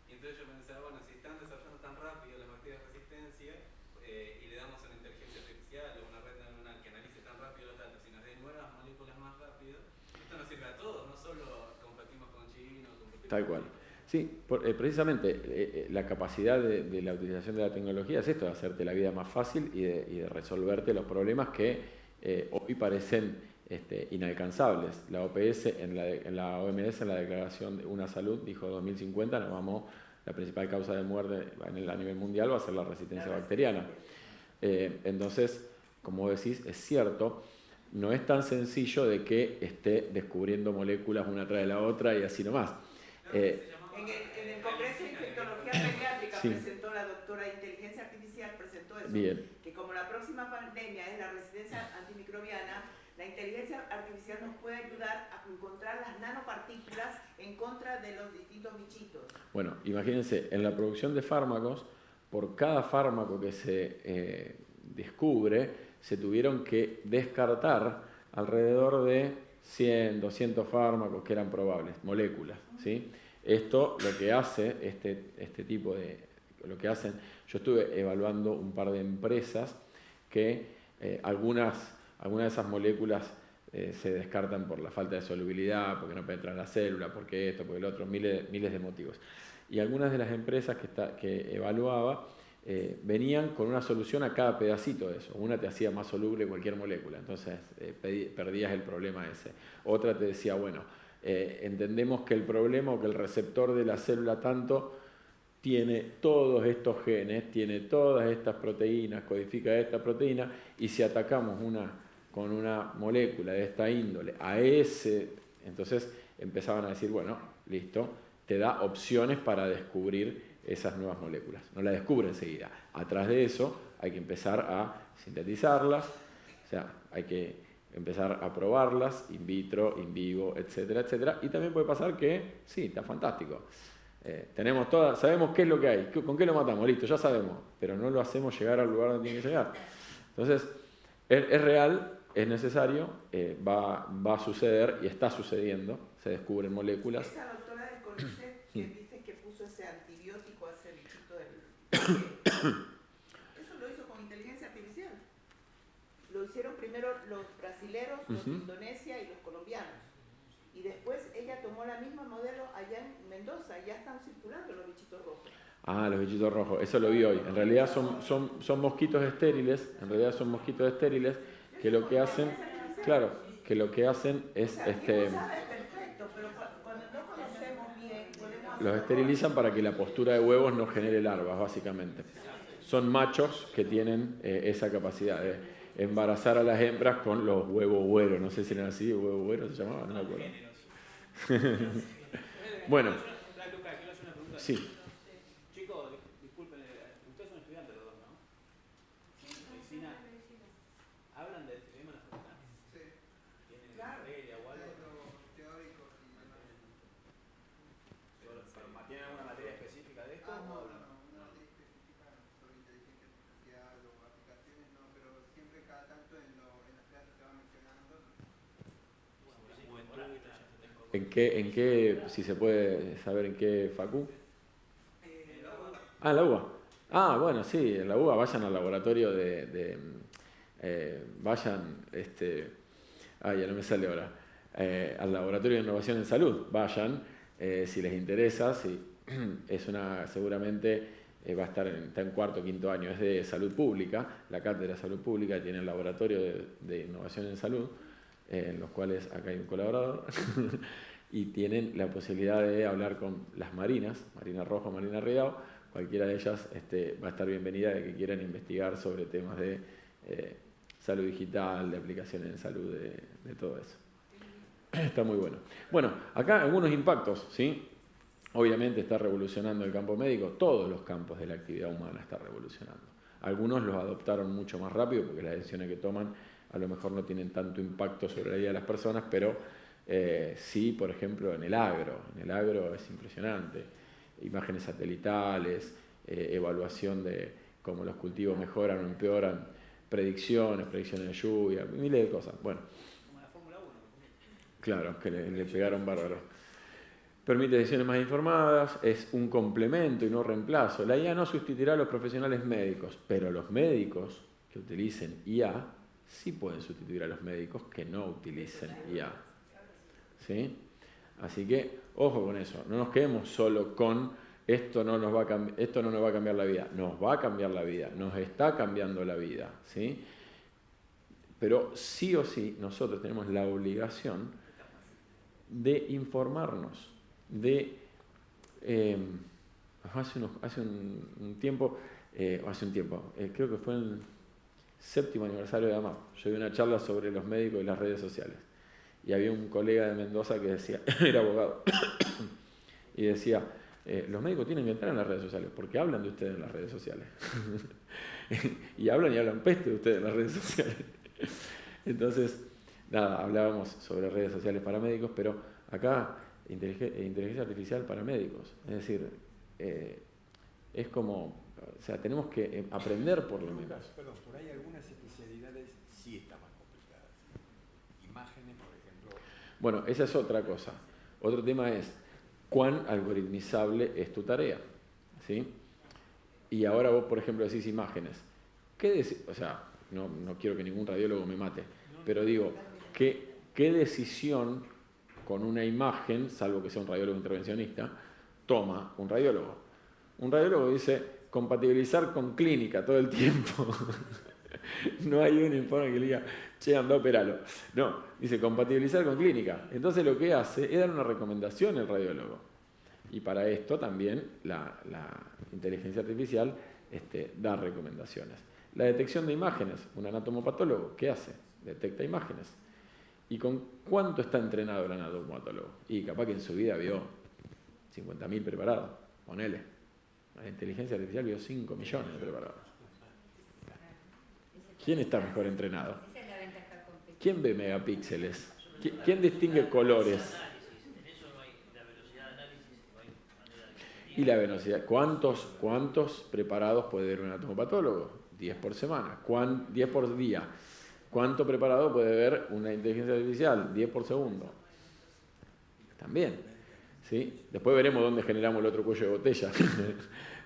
Y entonces yo pensaba, bueno, si están desarrollando tan rápido las bacterias de resistencia y le damos una inteligencia artificial o una red neuronal que analice tan rápido los datos y nos dé nuevas moléculas más rápido, esto nos sirve a todos, no solo competimos con China o competimos Tal cual. Sí, precisamente la capacidad de la utilización de la tecnología es esto, de hacerte la vida más fácil y de resolverte los problemas que hoy parecen inalcanzables. La OPS, en la OMS, en la Declaración de una Salud, dijo 2050, la principal causa de muerte a nivel mundial va a ser la resistencia bacteriana. Entonces, como decís, es cierto, no es tan sencillo de que esté descubriendo moléculas una tras de la otra y así nomás. En el Congreso de Infectología Pediátrica Sí. presentó la doctora Inteligencia Artificial, presentó eso, Bien. que como la próxima pandemia es la resistencia antimicrobiana, la inteligencia artificial nos puede ayudar a encontrar las nanopartículas en contra de los distintos bichitos. Bueno, imagínense, en la producción de fármacos, por cada fármaco que se descubre, se tuvieron que descartar alrededor de 100, 200 fármacos que eran probables, moléculas, ¿sí? Esto lo que hace, este tipo de... Lo que hacen, yo estuve evaluando un par de empresas que algunas de esas moléculas se descartan por la falta de solubilidad, porque no penetran la célula, porque esto, porque el otro, miles de motivos. Y algunas de las empresas que evaluaba venían con una solución a cada pedacito de eso. Una te hacía más soluble cualquier molécula, entonces perdías el problema ese. Otra te decía, bueno, entendemos que el problema o que el receptor de la célula tanto tiene todos estos genes, tiene todas estas proteínas, codifica esta proteína, y si atacamos con una molécula de esta índole a ese, entonces empezaban a decir, bueno, listo, te da opciones para descubrir esas nuevas moléculas. No las descubre enseguida. Atrás de eso hay que empezar a sintetizarlas, o sea, hay que empezar a probarlas in vitro, in vivo, etcétera, etcétera. Y también puede pasar que, sí, está fantástico. Tenemos todas, sabemos qué es lo que hay, con qué lo matamos, listo, ya sabemos, pero no lo hacemos llegar al lugar donde tiene que llegar. Entonces, es real, es necesario, va a suceder y está sucediendo, se descubren moléculas. Esa doctora del CONICET que dice que puso ese antibiótico a ese bichito eso lo hizo con inteligencia artificial. Lo hicieron primero los brasileros, los de Indonesia y los colombianos. Y después ella tomó la misma modelo allá en Mendoza, ya están circulando los bichitos rojos. Ah, los bichitos rojos, eso lo vi hoy. En realidad son mosquitos estériles, que lo que hacen, claro, que lo que hacen es O sea, ¿quién lo sabe? Perfecto, pero cuando no conocemos bien, podemos los esterilizan para que la postura de huevos no genere larvas, básicamente. Son machos que tienen esa capacidad de embarazar a las hembras con los huevos güeros. No sé si eran así, huevo güero se llamaba, no me acuerdo. Bueno, Luca, quiero hacer una pregunta. sí. Chicos, disculpen, ustedes son estudiantes los dos, ¿no? Medicina. ¿Tiene alguna materia específica de esto? No, o una materia específica sobre inteligencia artificial o aplicaciones, no, pero siempre cada tanto en las clases se va mencionando. ¿En qué, si se puede saber en qué facu? Ah, en la UBA. Ah, bueno, sí, en la UBA vayan al laboratorio vayan, ya no me sale ahora, al laboratorio de innovación en salud, vayan, si les interesa, si es seguramente va a estar está en cuarto o quinto año, es de salud pública, la cátedra de salud pública tiene el laboratorio de innovación en salud, en los cuales acá hay un colaborador, y tienen la posibilidad de hablar con las marinas, Marina Rojo, Marina Riao, cualquiera de ellas va a estar bienvenida de que quieran investigar sobre temas de salud digital, de aplicaciones en salud, de todo eso. Está muy bueno. Bueno, acá algunos impactos, ¿sí? Obviamente está revolucionando el campo médico, todos los campos de la actividad humana está revolucionando. Algunos los adoptaron mucho más rápido porque las decisiones que toman a lo mejor no tienen tanto impacto sobre la vida de las personas, pero sí, por ejemplo, en el agro es impresionante. Imágenes satelitales, evaluación de cómo los cultivos mejoran o empeoran, predicciones de lluvia, miles de cosas. Bueno, como la Fórmula 1. Claro, que le pegaron bárbaro. Permite decisiones más informadas, es un complemento y no reemplazo. La IA no sustituirá a los profesionales médicos, pero los médicos que utilicen IA sí pueden sustituir a los médicos que no utilicen IA. ¿Sí? Así que, ojo con eso, no nos quedemos solo con esto no nos va a cambiar la vida. Nos va a cambiar la vida, nos está cambiando la vida. ¿Sí? Pero sí o sí nosotros tenemos la obligación de informarnos. Hace un tiempo, creo que fue el 7º aniversario de AMAP, yo di una charla sobre los médicos y las redes sociales. Y había un colega de Mendoza que decía, era abogado, y decía, los médicos tienen que entrar en las redes sociales, porque hablan de ustedes en las redes sociales. y hablan peste de ustedes en las redes sociales. Entonces, nada, hablábamos sobre redes sociales para médicos, pero acá inteligencia artificial para médicos. Es decir, es como, o sea, tenemos que aprender por lo menos. Perdón, por ahí algunas especialidades sí están más complicadas. Imágenes, por ejemplo. Bueno, esa es otra cosa. Otro tema es cuán algoritmizable es tu tarea. ¿Sí? Y ahora vos, por ejemplo, decís imágenes. O sea, no quiero que ningún radiólogo me mate, pero digo, ¿qué decisión con una imagen, salvo que sea un radiólogo intervencionista, toma un radiólogo? Un radiólogo dice compatibilizar con clínica todo el tiempo. No hay un informe que le diga, che, anda, opéralo. No, dice compatibilizar con clínica. Entonces lo que hace es dar una recomendación al radiólogo. Y para esto también la inteligencia artificial da recomendaciones. La detección de imágenes, un anatomopatólogo, ¿qué hace? Detecta imágenes. ¿Y con cuánto está entrenado el anatomopatólogo? Y capaz que en su vida vio 50.000 preparados, ponele. La inteligencia artificial vio 5 millones de preparados. ¿Quién está mejor entrenado? ¿Quién ve megapíxeles? ¿Quién distingue colores? Y la velocidad. ¿Cuántos preparados puede ver un anatomopatólogo? 10 por semana. 10 por día. ¿Cuánto preparado puede ver una inteligencia artificial? 10 por segundo. También. ¿Sí? Después veremos dónde generamos el otro cuello de botella.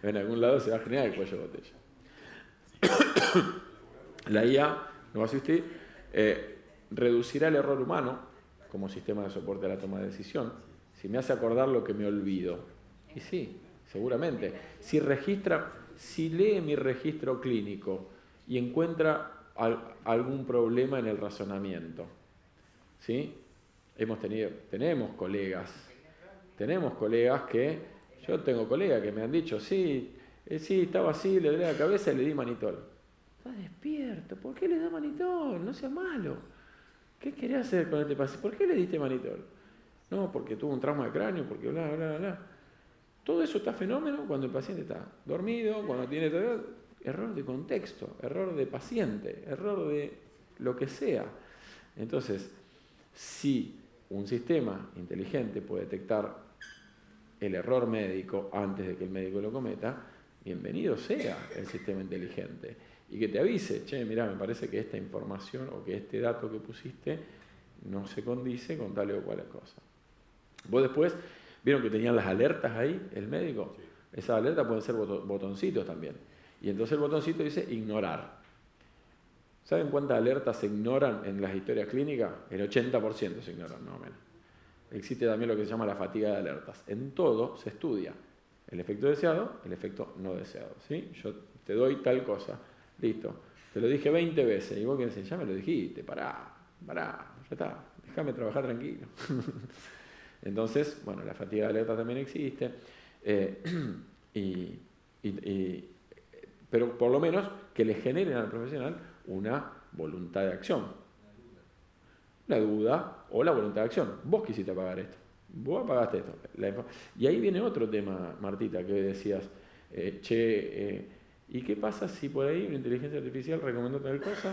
En algún lado se va a generar el cuello de botella. La IA nos va a asistir, reducirá el error humano como sistema de soporte a la toma de decisión. Si me hace acordar lo que me olvido. Y sí, seguramente. Si lee mi registro clínico y encuentra algún problema en el razonamiento, ¿sí? Tenemos colegas que, yo tengo colegas que me han dicho, sí, estaba así, le dolía la cabeza y le di manitol. Está despierto, ¿por qué le da manitol? No sea malo. ¿Qué querés hacer con este paciente? ¿Por qué le diste manitol? No, porque tuvo un trauma de cráneo, porque bla, bla, bla. Todo eso está fenómeno cuando el paciente está dormido, cuando tiene error de contexto, error de paciente, error de lo que sea. Entonces, si un sistema inteligente puede detectar el error médico antes de que el médico lo cometa, bienvenido sea el sistema inteligente. Y que te avise, che, mirá, me parece que esta información o que este dato que pusiste no se condice con tal o cual cosa. Vos después, ¿vieron que tenían las alertas ahí, el médico? Sí. Esas alertas pueden ser botoncitos también. Y entonces el botoncito dice ignorar. ¿Saben cuántas alertas se ignoran en las historias clínicas? El 80% se ignoran, más o menos. Existe también lo que se llama la fatiga de alertas. En todo se estudia el efecto deseado, el efecto no deseado. ¿Sí? Yo te doy tal cosa, listo. Te lo dije 20 veces y vos que decís, ya me lo dijiste, pará, ya está, déjame trabajar tranquilo. Entonces, bueno, la fatiga de alertas también existe. Pero por lo menos que le generen al profesional una voluntad de acción. La duda o la voluntad de acción. Vos quisiste pagar esto. Vos pagaste esto. Y ahí viene otro tema, Martita, que decías, ¿y qué pasa si por ahí una inteligencia artificial recomendó tal cosa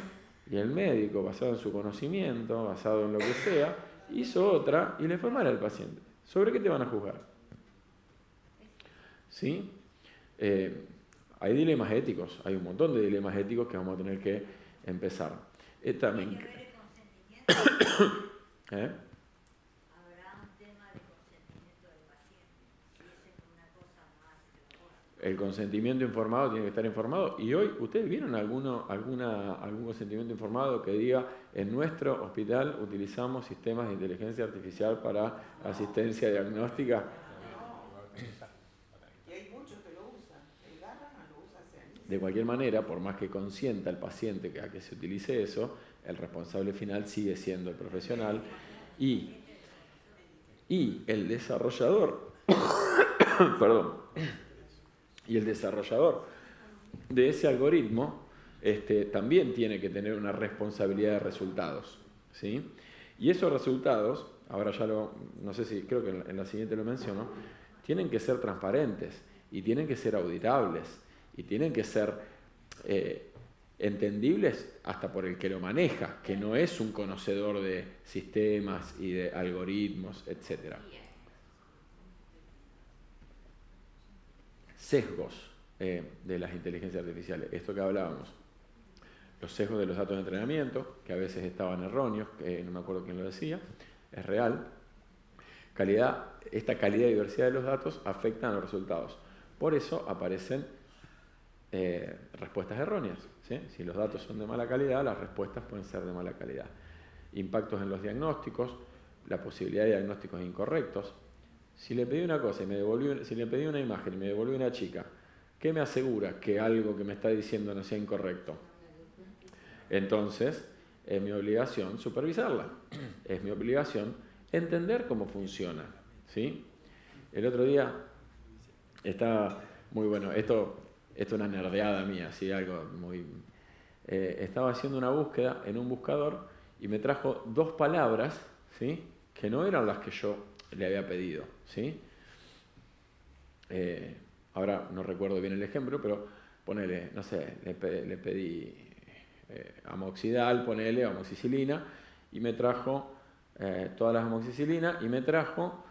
y el médico, basado en su conocimiento, basado en lo que sea, hizo otra y le fue mal al paciente? ¿Sobre qué te van a juzgar? ¿Sí? Hay dilemas éticos, hay un montón de dilemas éticos que vamos a tener que empezar. También, ¿Habrá un tema de consentimiento del paciente? Si es una cosa más que otra. El consentimiento informado tiene que estar informado. Y hoy, ¿ustedes vieron algún consentimiento informado que diga en nuestro hospital utilizamos sistemas de inteligencia artificial para asistencia diagnóstica? Y hay muchos que lo usan. El Garrahan lo usa hace años. De cualquier manera, por más que consienta al paciente a que se utilice eso, el responsable final sigue siendo el profesional y el desarrollador, perdón, y el desarrollador de ese algoritmo también tiene que tener una responsabilidad de resultados, ¿sí? Y esos resultados, ahora ya no sé si, creo que en la siguiente lo menciono, tienen que ser transparentes y tienen que ser auditables y tienen que ser entendibles hasta por el que lo maneja, que no es un conocedor de sistemas y de algoritmos, etc. Sesgos de las inteligencias artificiales, esto que hablábamos, los sesgos de los datos de entrenamiento, que a veces estaban erróneos, no me acuerdo quién lo decía, es real. Esta calidad y diversidad de los datos afectan a los resultados. Por eso aparecen respuestas erróneas, ¿sí? Si los datos son de mala calidad, las respuestas pueden ser de mala calidad. Impactos en los diagnósticos, la posibilidad de diagnósticos incorrectos. Si le pedí una cosa y si le pedí una imagen y me devolvió una chica, ¿qué me asegura que algo que me está diciendo no sea incorrecto? Entonces, es mi obligación supervisarla. Es mi obligación entender cómo funciona, ¿sí? El otro día estaba muy bueno, esto es una nerdeada mía, ¿sí? Algo muy... estaba haciendo una búsqueda en un buscador y me trajo 2 palabras, ¿sí? Que no eran las que yo le había pedido, ¿sí? Ahora no recuerdo bien el ejemplo, pero ponele, no sé, le pedí amoxidal, ponele, amoxicilina, y me trajo todas las amoxicilinas, y me trajo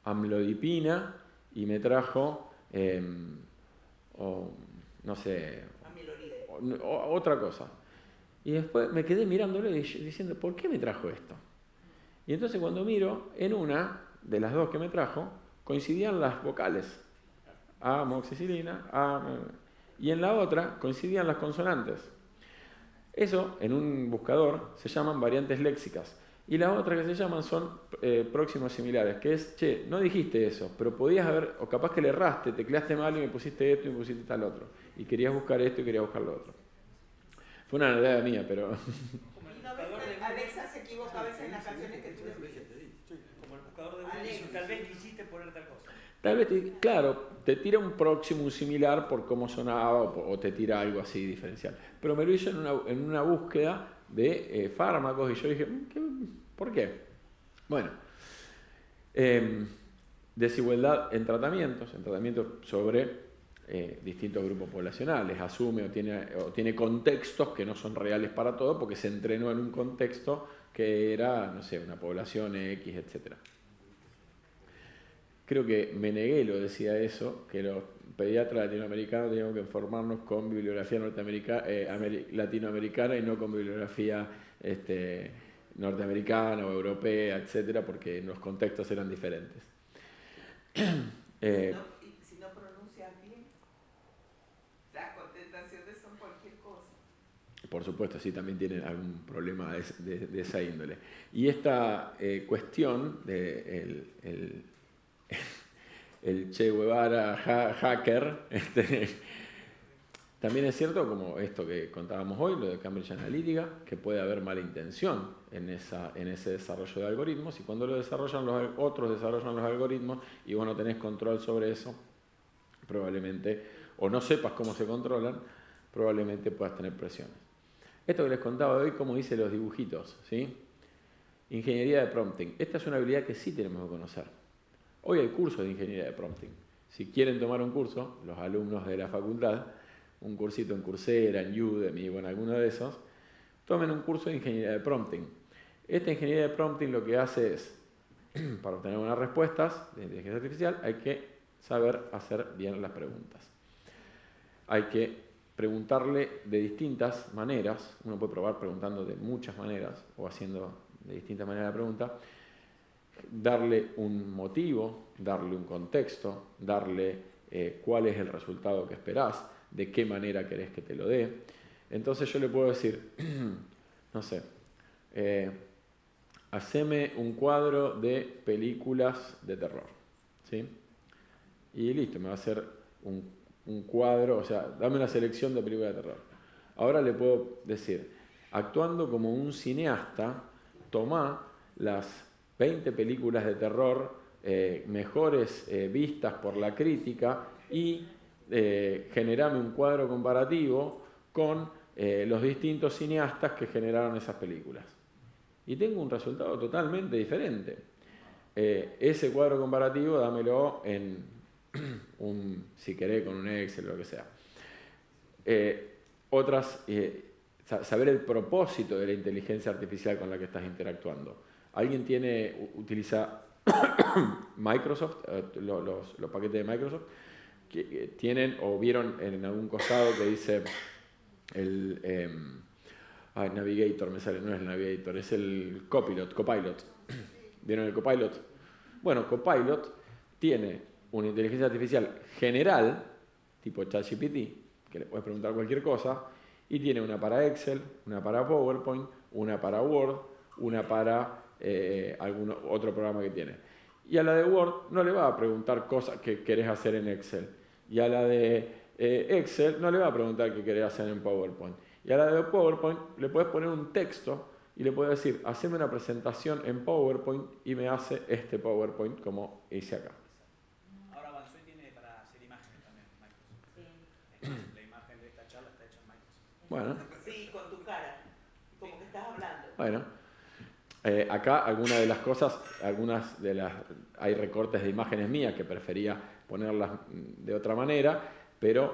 amlodipina, y me trajo, no sé, otra cosa. Y después me quedé mirándolo y diciendo, ¿por qué me trajo esto? Y entonces cuando miro, en una de las 2 que me trajo, coincidían las vocales. Amoxicilina, y en la otra coincidían las consonantes. Eso, en un buscador, se llaman variantes léxicas. Y las otras que se llaman son próximos similares, que es, che, no dijiste eso, pero podías haber, o capaz que le erraste, tecleaste mal y me pusiste esto y me pusiste tal otro. Y querías buscar esto y querías buscar lo otro. Fue una idea mía, pero... Alexa se equivoca a veces en las canciones que tú le pides. Como el buscador de Google, tal vez quisiste poner tal cosa. Tal vez, claro, te tira un próximo, un similar por cómo sonaba o te tira algo así diferencial. Pero me lo hizo en una búsqueda de fármacos y yo dije, ¿por qué? Bueno, desigualdad en tratamientos sobre distintos grupos poblacionales, asume o tiene contextos que no son reales para todo porque se entrenó en un contexto que era, no sé, una población X, etc. creo que Meneghello decía eso, que los pediatras latinoamericanos teníamos que formarnos con bibliografía latinoamericana y no con bibliografía norteamericana o europea, etcétera, porque los contextos eran diferentes. Si no pronuncias bien, las contestaciones son cualquier cosa. Por supuesto, sí, también tienen algún problema de esa índole. Y esta cuestión de el Che Guevara hacker, también es cierto, como esto que contábamos hoy, lo de Cambridge Analytica, que puede haber mala intención en ese desarrollo de algoritmos, y cuando lo desarrollan otros desarrollan los algoritmos y vos no tenés control sobre eso, probablemente, o no sepas cómo se controlan, probablemente puedas tener presiones. Esto que les contaba hoy, como dice los dibujitos, ¿sí? Ingeniería de prompting. Esta es una habilidad que sí tenemos que conocer. Hoy hay cursos de ingeniería de prompting. Si quieren tomar un curso, los alumnos de la facultad, un cursito en Coursera, en Udemy, bueno, alguno de esos, tomen un curso de ingeniería de prompting. Esta ingeniería de prompting lo que hace es, para obtener buenas respuestas de inteligencia artificial, hay que saber hacer bien las preguntas. Hay que preguntarle de distintas maneras, uno puede probar preguntando de muchas maneras o haciendo de distintas maneras la pregunta, darle un motivo, darle un contexto, darle cuál es el resultado que esperás, de qué manera querés que te lo dé. Entonces yo le puedo decir, no sé, haceme un cuadro de películas de terror, ¿sí? Y listo, me va a hacer un cuadro, o sea, dame una selección de películas de terror. Ahora le puedo decir, actuando como un cineasta, tomá las 20 películas de terror mejores vistas por la crítica y generame un cuadro comparativo con los distintos cineastas que generaron esas películas. Y tengo un resultado totalmente diferente. Ese cuadro comparativo dámelo en si querés, con un Excel o lo que sea. Saber el propósito de la inteligencia artificial con la que estás interactuando. ¿Alguien utiliza Microsoft, los paquetes de Microsoft? Que tienen o vieron en algún costado que dice Navigator, me sale, no es el Navigator, es el Copilot. ¿Vieron el Copilot? Bueno, Copilot tiene una inteligencia artificial general, tipo ChatGPT, que le puedes preguntar cualquier cosa, y tiene una para Excel, una para PowerPoint, una para Word, una para algún otro programa que tiene. Y a la de Word no le va a preguntar cosas que querés hacer en Excel. Y a la de Excel no le va a preguntar qué querés hacer en PowerPoint. Y a la de PowerPoint le puedes poner un texto y le puedes decir, haceme una presentación en PowerPoint y me hace este PowerPoint como hice acá. Ahora avanzó y tiene para hacer imágenes también Microsoft. La imagen de esta charla está hecha en Microsoft. Bueno. Sí, con tu cara, como que estás hablando. Bueno. Acá algunas de las cosas, hay recortes de imágenes mías que prefería ponerlas de otra manera, pero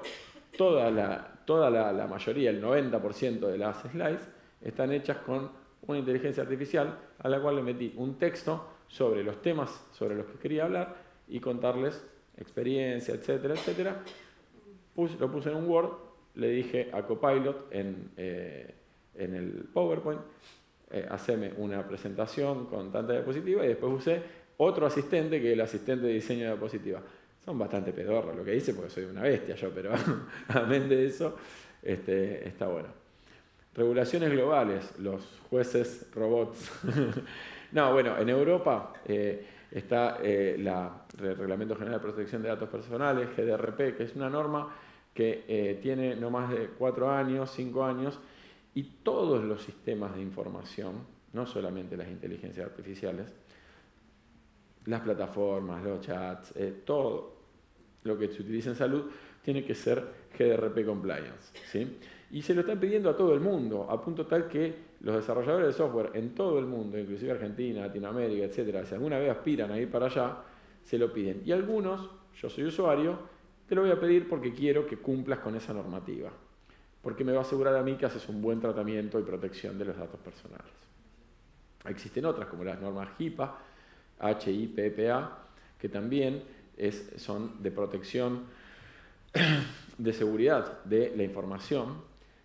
toda la mayoría, el 90% de las slides están hechas con una inteligencia artificial a la cual le metí un texto sobre los temas sobre los que quería hablar y contarles experiencia, etcétera, etcétera. Lo puse en un Word, le dije a Copilot en el PowerPoint, haceme una presentación con tanta diapositiva, y después usé otro asistente que es el asistente de diseño de diapositiva. Son bastante pedorros lo que hice porque soy una bestia yo, pero amén de eso, está bueno. Regulaciones globales, los jueces robots. No, bueno, en Europa está el Reglamento General de Protección de Datos Personales, GDPR, que es una norma que tiene no más de 4 años, 5 años, y todos los sistemas de información, no solamente las inteligencias artificiales, las plataformas, los chats, todo lo que se utiliza en salud tiene que ser GDPR compliance, ¿sí? Y se lo están pidiendo a todo el mundo, a punto tal que los desarrolladores de software en todo el mundo, inclusive Argentina, Latinoamérica, etcétera, si alguna vez aspiran a ir para allá, se lo piden. Y algunos, yo soy usuario, te lo voy a pedir porque quiero que cumplas con esa normativa, porque me va a asegurar a mí que haces un buen tratamiento y protección de los datos personales. Existen otras, como las normas HIPAA, HIPPA, que también son de protección de seguridad de la información.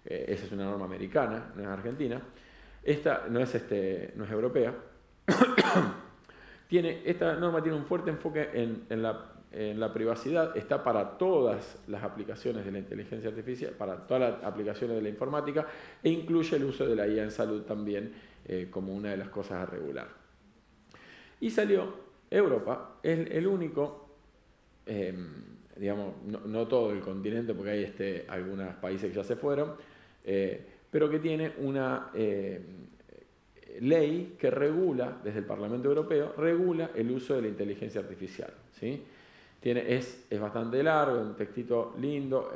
Esa es una norma americana, no es argentina. Esta no es europea. Esta norma tiene un fuerte enfoque en la privacidad, está para todas las aplicaciones de la inteligencia artificial, para todas las aplicaciones de la informática, e incluye el uso de la IA en salud también como una de las cosas a regular. Y salió Europa, es el único, digamos, no todo el continente, porque hay algunos países que ya se fueron, pero que tiene una ley que regula, desde el Parlamento Europeo, regula el uso de la inteligencia artificial, ¿sí? Es bastante largo, un textito lindo,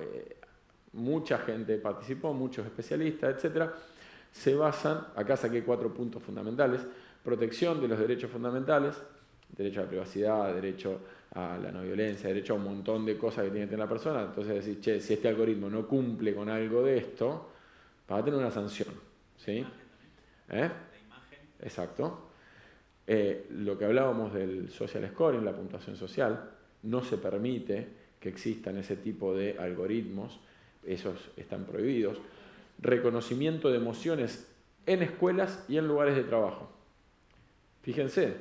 mucha gente participó, muchos especialistas, etc. Se basan, acá saqué 4 puntos fundamentales: protección de los derechos fundamentales, derecho a la privacidad, derecho a la no violencia, derecho a un montón de cosas que tiene que tener la persona. Entonces decir, che, si este algoritmo no cumple con algo de esto, va a tener una sanción, ¿sí? Exacto. Lo que hablábamos del social scoring, la puntuación social, no se permite que existan ese tipo de algoritmos, esos están prohibidos. Reconocimiento de emociones en escuelas y en lugares de trabajo. Fíjense,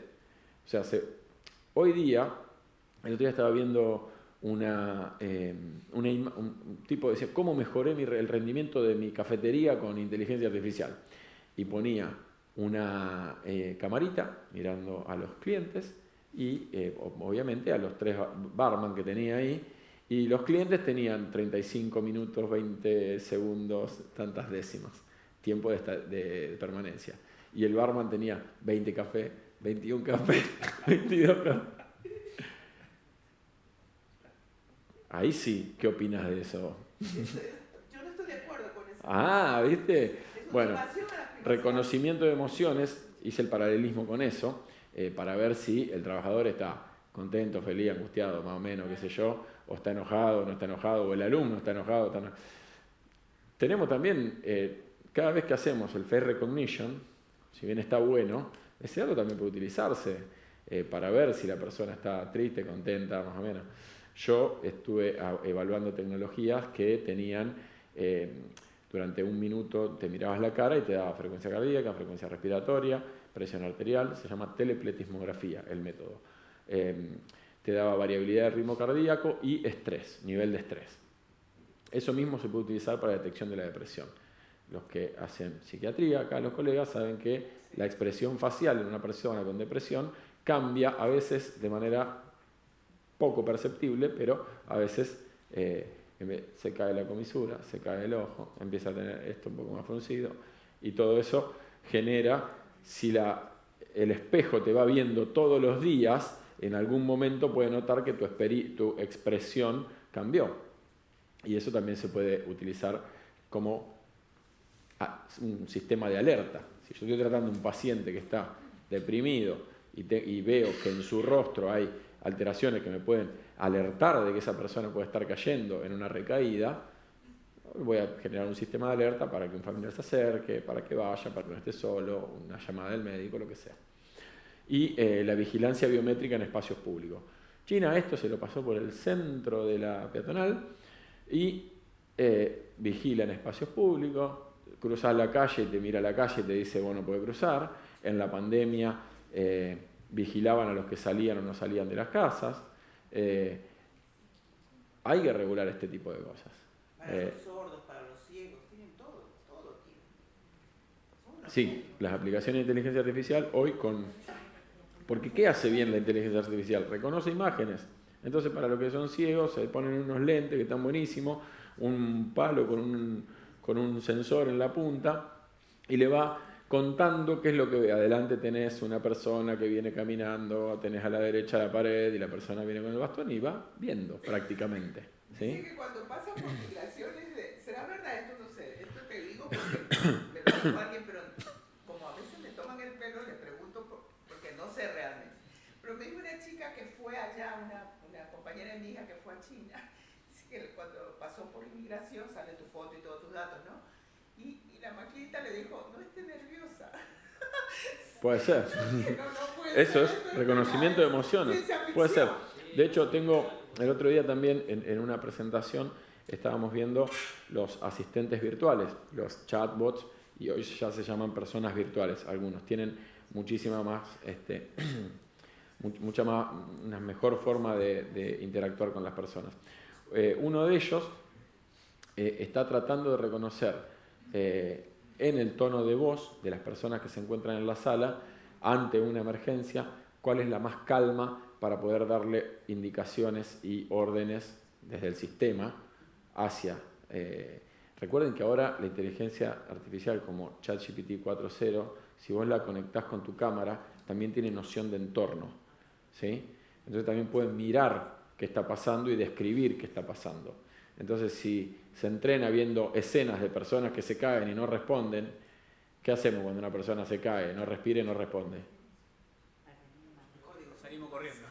o sea, hoy día, el otro día estaba viendo un tipo decía, ¿cómo mejoré el rendimiento de mi cafetería con inteligencia artificial? Y ponía una camarita mirando a los clientes y obviamente a los 3 barman que tenía ahí, y los clientes tenían 35 minutos, 20 segundos, tantas décimas, tiempo de permanencia. Y el barman tenía 20 cafés, 21 cafés, 22 cafés. Ahí sí, ¿qué opinas de eso? Yo no estoy de acuerdo con eso. Ah, ¿viste? Bueno, reconocimiento de emociones, hice el paralelismo con eso, para ver si el trabajador está contento, feliz, angustiado, más o menos, qué sé yo, o está enojado, no está enojado, o el alumno está enojado. Tenemos también, cada vez que hacemos el face recognition, si bien está bueno, ese dato también puede utilizarse para ver si la persona está triste, contenta, más o menos. Yo estuve evaluando tecnologías que tenían, durante 1 minuto te mirabas la cara y te daba frecuencia cardíaca, frecuencia respiratoria, presión arterial, se llama telepletismografía el método. Te daba variabilidad del ritmo cardíaco y estrés, nivel de estrés. Eso mismo se puede utilizar para la detección de la depresión. Los que hacen psiquiatría, acá los colegas, saben que la expresión facial en una persona con depresión cambia a veces de manera poco perceptible, pero a veces se cae la comisura, se cae el ojo, empieza a tener esto un poco más fruncido, y todo eso genera, si el espejo te va viendo todos los días, en algún momento puede notar que tu expresión cambió. Y eso también se puede utilizar como un sistema de alerta. Si yo estoy tratando a un paciente que está deprimido y veo que en su rostro hay alteraciones que me pueden alertar de que esa persona puede estar cayendo en una recaída, voy a generar un sistema de alerta para que un familiar se acerque, para que vaya, para que no esté solo, una llamada del médico, lo que sea. Y la vigilancia biométrica en espacios públicos. China esto se lo pasó por el centro de la peatonal y vigila en espacios públicos. Cruzás la calle, te mira la calle y te dice, vos no podés cruzar. En la pandemia vigilaban a los que salían o no salían de las casas. Hay que regular este tipo de cosas. Para los sordos, para los ciegos, tienen todo tienen. Sí, las aplicaciones de inteligencia artificial hoy porque ¿qué hace bien la inteligencia artificial? Reconoce imágenes. Entonces, para los que son ciegos, se ponen unos lentes que están buenísimos, un palo con un sensor en la punta, y le va contando qué es lo que ve. Adelante tenés una persona que viene caminando, tenés a la derecha la pared y la persona viene con el bastón y va viendo prácticamente. ¿Sí? Dice que cuando pasan por migraciones, ¿será verdad esto? No sé, esto te digo porque me lo dijo alguien, pero como a veces me toman el pelo, le pregunto porque no sé realmente. Pero me dijo una chica que fue allá, una compañera de mi hija que fue a China, dice que cuando pasó por inmigración sale tu foto y todos tus datos, ¿no? Y la maquinita le dijo, no esté nerviosa. Puede ser. No puede Eso es reconocimiento de emociones. Puede ser. De hecho, el otro día también en una presentación estábamos viendo los asistentes virtuales, los chatbots, y hoy ya se llaman personas virtuales. Algunos tienen muchísima más, una mejor forma de interactuar con las personas. Uno de ellos está tratando de reconocer en el tono de voz de las personas que se encuentran en la sala ante una emergencia cuál es la más calma para poder darle indicaciones y órdenes desde el sistema hacia... recuerden que ahora la inteligencia artificial como ChatGPT 4.0, si vos la conectás con tu cámara, también tiene noción de entorno, ¿sí? Entonces también pueden mirar qué está pasando y describir qué está pasando. Entonces si se entrena viendo escenas de personas que se caen y no responden, ¿qué hacemos cuando una persona se cae, no respira y no responde? Salimos corriendo.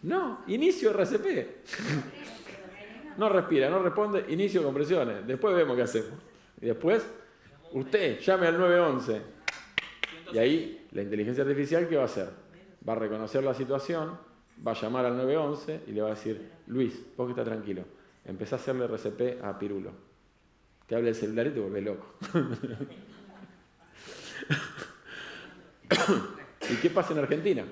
No, inicio RCP. No respira, no responde, inicio compresiones. Después vemos qué hacemos. Y después, usted llame al 911. Y ahí la inteligencia artificial, ¿qué va a hacer? Va a reconocer la situación, va a llamar al 911 y le va a decir: Luis, vos que estás tranquilo, empezá a hacerle RCP a Pirulo. Te habla el celular y te vuelve loco. ¿Y qué pasa en Argentina?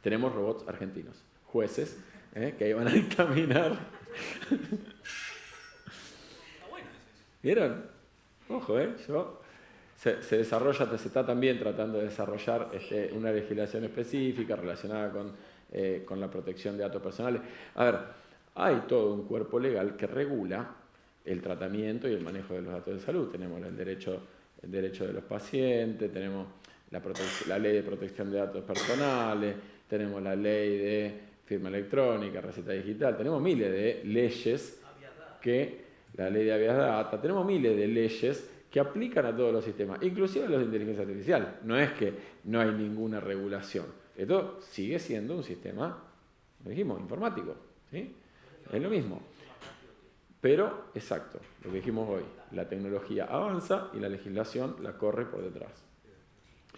Tenemos robots argentinos, jueces, que ahí van a dictaminar. ¿Vieron? Ojo, se desarrolla, se está también tratando de desarrollar una legislación específica relacionada con la protección de datos personales. A ver, hay todo un cuerpo legal que regula el tratamiento y el manejo de los datos de salud. Tenemos el derecho de los pacientes, tenemos la ley de protección de datos personales, tenemos la ley de firma electrónica, receta digital, tenemos miles de leyes la ley de habeas data, tenemos miles de leyes que aplican a todos los sistemas, inclusive los de inteligencia artificial. No es que no hay ninguna regulación. Esto sigue siendo un sistema, lo dijimos, informático, ¿sí? Es lo mismo. Pero, exacto, lo que dijimos hoy, la tecnología avanza y la legislación la corre por detrás.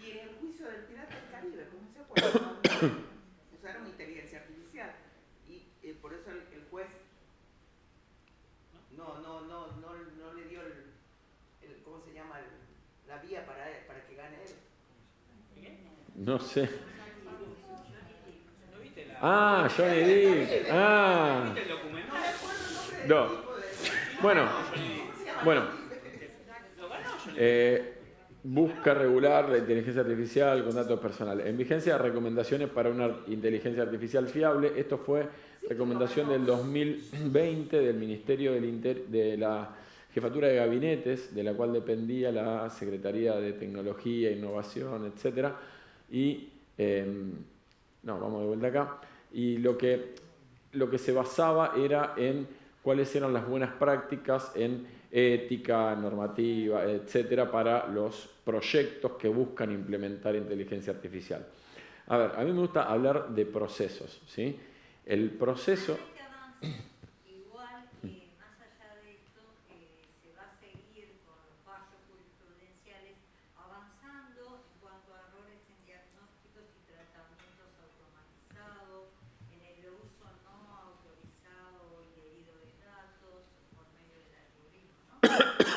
Y en el juicio del Pirata del Caribe, ¿cómo se acuerdan? Usaron inteligencia artificial y por eso el juez no le dio ¿cómo se llama? La vía para que gane él. No sé. ¿No viste Ah, Johnny Depp. Ah. ¿Viste el documento? No. Bueno. Busca regular la inteligencia artificial con datos personales. En vigencia, recomendaciones para una inteligencia artificial fiable. Esto fue recomendación del 2020 del Ministerio de la Jefatura de Gabinetes, de la cual dependía la Secretaría de Tecnología, Innovación, etc. Y, vamos de vuelta acá. Y lo que se basaba era en cuáles eran las buenas prácticas en ética, normativa, etcétera, para los proyectos que buscan implementar inteligencia artificial. A ver, a mí me gusta hablar de procesos, ¿sí? El proceso... Igual que más allá de esto, se va a seguir con los fallos jurisprudenciales avanzando en cuanto a errores en diagnósticos y tratamientos automatizados, en el uso no autorizado y debido de datos por medio del algoritmo, ¿no?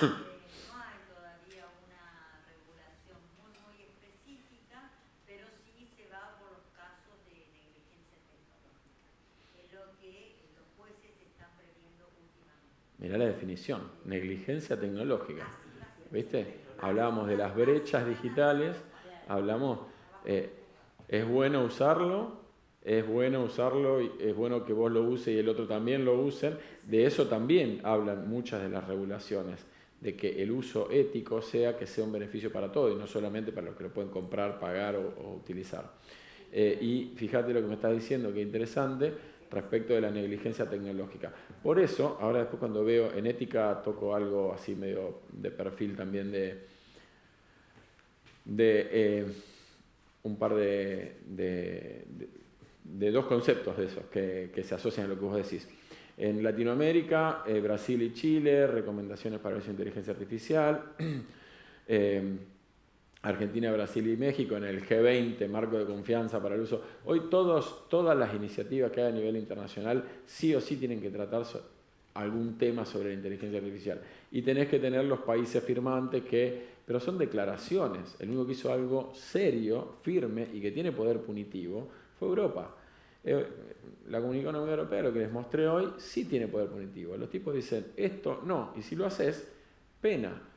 No hay todavía una regulación muy específica, pero sí se va por los casos de negligencia tecnológica. Es lo que los jueces están previendo últimamente. Mirá la definición, negligencia tecnológica. ¿Viste? Hablábamos de las brechas digitales, es bueno usarlo, y es bueno que vos lo uses y el otro también lo usen. De eso también hablan muchas de las regulaciones, de que el uso ético sea un beneficio para todos y no solamente para los que lo pueden comprar, pagar o utilizar. Y fíjate lo que me estás diciendo, que interesante, respecto de la negligencia tecnológica. Por eso, ahora después cuando veo en ética, toco algo así medio de perfil también de un par de dos conceptos de esos que se asocian a lo que vos decís. En Latinoamérica, Brasil y Chile, recomendaciones para el uso de inteligencia artificial. Argentina, Brasil y México en el G20, marco de confianza para el uso. Hoy todas las iniciativas que hay a nivel internacional sí o sí tienen que tratar algún tema sobre la inteligencia artificial. Y tenés que tener los países firmantes pero son declaraciones. El único que hizo algo serio, firme y que tiene poder punitivo fue Europa. La Comunidad Económica Europea, lo que les mostré hoy, sí tiene poder punitivo. Los tipos dicen, esto no, y si lo haces, pena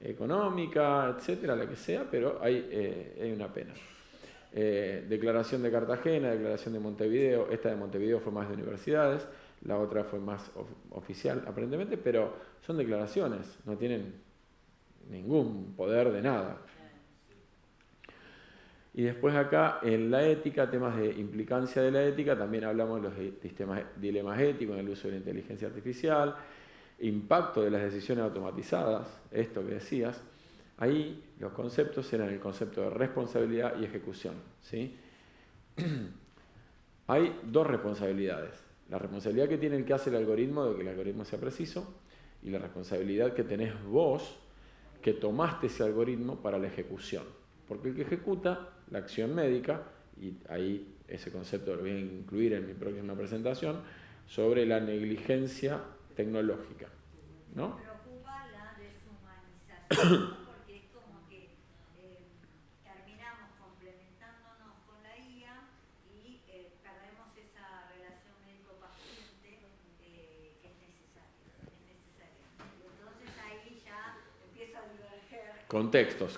económica, etcétera, la que sea, pero hay una pena. Declaración de Cartagena, declaración de Montevideo. Esta de Montevideo fue más de universidades, la otra fue más oficial, aparentemente, pero son declaraciones, no tienen ningún poder de nada. Y después acá, en la ética, temas de implicancia de la ética, también hablamos de los dilemas éticos en el uso de la inteligencia artificial, impacto de las decisiones automatizadas, esto que decías. Ahí los conceptos eran el concepto de responsabilidad y ejecución, ¿sí? Hay dos responsabilidades. La responsabilidad que tiene el que hace el algoritmo de que el algoritmo sea preciso, y la responsabilidad que tenés vos, que tomaste ese algoritmo para la ejecución. Porque el que ejecuta la acción médica, y ahí ese concepto lo voy a incluir en mi próxima presentación, sobre la negligencia tecnológica, ¿no? Me preocupa la deshumanización, porque es como que terminamos complementándonos con la IA y perdemos esa relación médico-paciente que es necesaria. Entonces ahí ya empieza a diverger. Contextos.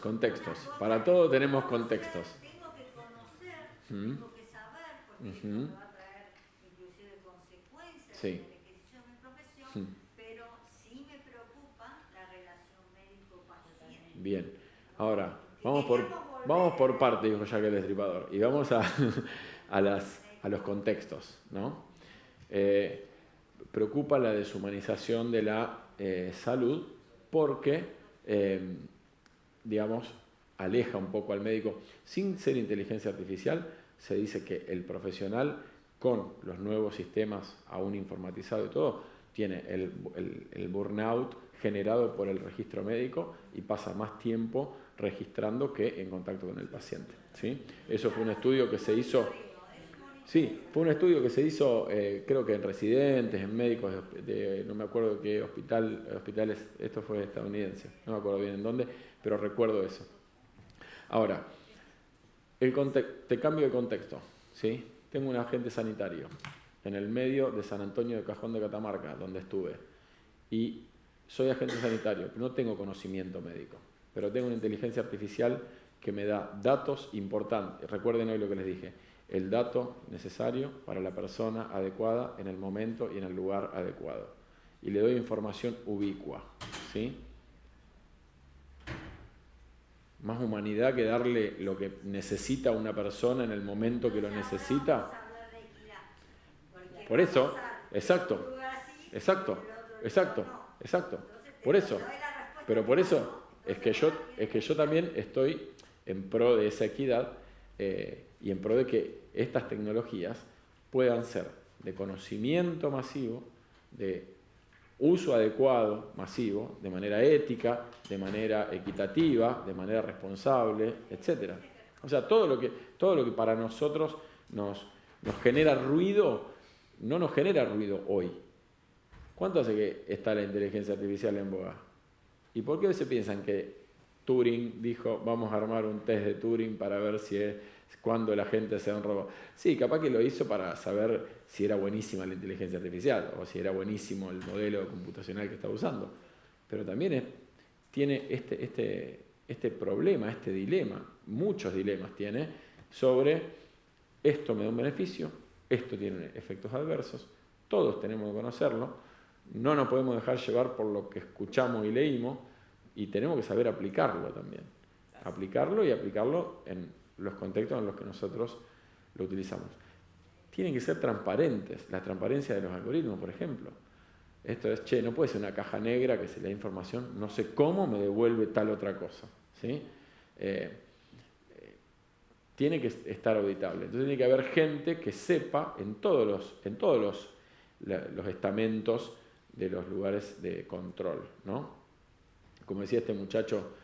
Para todo tenemos contextos. Tengo que conocer, tengo que saber, porque esto me va a traer inclusive consecuencias Sí. en el ejercicio de mi profesión, pero sí me preocupa la relación médico-paciente. Bien. Ahora, vamos por parte, dijo Jack el Destripador, y vamos a los contextos, ¿no? Preocupa la deshumanización de la salud porque, digamos, aleja un poco al médico. Sin ser inteligencia artificial, se dice que el profesional, con los nuevos sistemas aún informatizados y todo, tiene el burnout generado por el registro médico y pasa más tiempo registrando que en contacto con el paciente, ¿sí? Eso fue un estudio que se hizo... Sí, fue un estudio que se hizo, creo que en residentes, en médicos, no me acuerdo qué hospitales, esto fue estadounidense, no me acuerdo bien en dónde, pero recuerdo eso. Ahora, te cambio de contexto, ¿sí? Tengo un agente sanitario en el medio de San Antonio de Cajón de Catamarca, donde estuve, y soy agente sanitario, no tengo conocimiento médico, pero tengo una inteligencia artificial que me da datos importantes. Recuerden hoy lo que les dije. El dato necesario para la persona adecuada en el momento y en el lugar adecuado. Y le doy información ubicua, ¿sí? Más humanidad que darle lo que necesita una persona en el momento que lo necesita. Por eso, exacto. Por eso. Pero por eso es que yo también estoy en pro de esa equidad y en pro de que estas tecnologías puedan ser de conocimiento masivo, de uso adecuado, masivo, de manera ética, de manera equitativa, de manera responsable, etc. O sea, todo lo que para nosotros nos genera ruido, no nos genera ruido hoy. ¿Cuánto hace que está la inteligencia artificial en boga? ¿Y por qué a veces piensan que Turing dijo, vamos a armar un test de Turing para ver si es cuando la gente sea un robot? Sí, capaz que lo hizo para saber si era buenísima la inteligencia artificial o si era buenísimo el modelo computacional que estaba usando. Pero también tiene este problema, este dilema, muchos dilemas tiene, sobre esto me da un beneficio, esto tiene efectos adversos, todos tenemos que conocerlo, no nos podemos dejar llevar por lo que escuchamos y leímos, y tenemos que saber aplicarlo también. Aplicarlo y aplicarlo en los contextos en los que nosotros lo utilizamos. Tienen que ser transparentes, la transparencia de los algoritmos, por ejemplo. Esto es, no puede ser una caja negra que se le da información, no sé cómo me devuelve tal otra cosa, ¿sí? Tiene que estar auditable. Entonces tiene que haber gente que sepa en todos los estamentos de los lugares de control, ¿no? Como decía este muchacho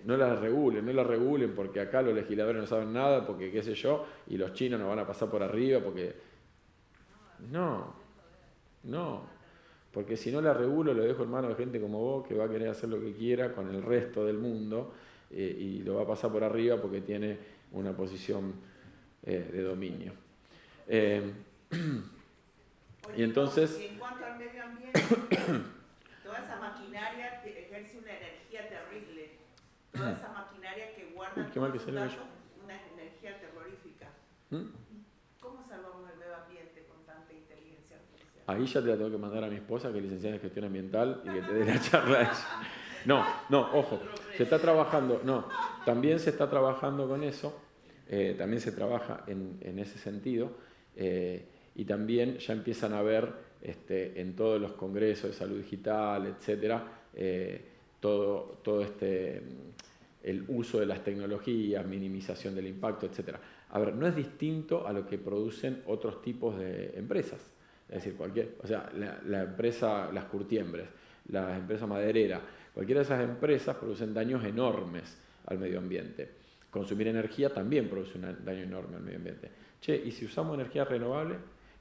no la regulen porque acá los legisladores no saben nada, porque qué sé yo, y los chinos nos van a pasar por arriba, porque... No, porque si no la regulo lo dejo en manos de gente como vos que va a querer hacer lo que quiera con el resto del mundo y lo va a pasar por arriba porque tiene una posición de dominio. Y entonces... Y en cuanto al medio ambiente, toda esa maquinaria ejerce una energía terrible. Toda esa maquinaria que guarda qué mal que salió datos, eso. una energía terrorífica. ¿Cómo salvamos el medio ambiente con tanta inteligencia artificial? Ahí ya te la tengo que mandar a mi esposa, que es licenciada en gestión ambiental, y que te dé la charla a ella. No, ojo, se está trabajando, también se está trabajando con eso, también se trabaja en ese sentido, y también ya empiezan a ver en todos los congresos de salud digital, etcétera, todo el uso de las tecnologías, minimización del impacto, etcétera. A ver, no es distinto a lo que producen otros tipos de empresas. Es decir, la empresa, las curtiembres, las empresas madereras, cualquiera de esas empresas producen daños enormes al medio ambiente. Consumir energía también produce un daño enorme al medio ambiente. ¿Y si usamos energía renovable?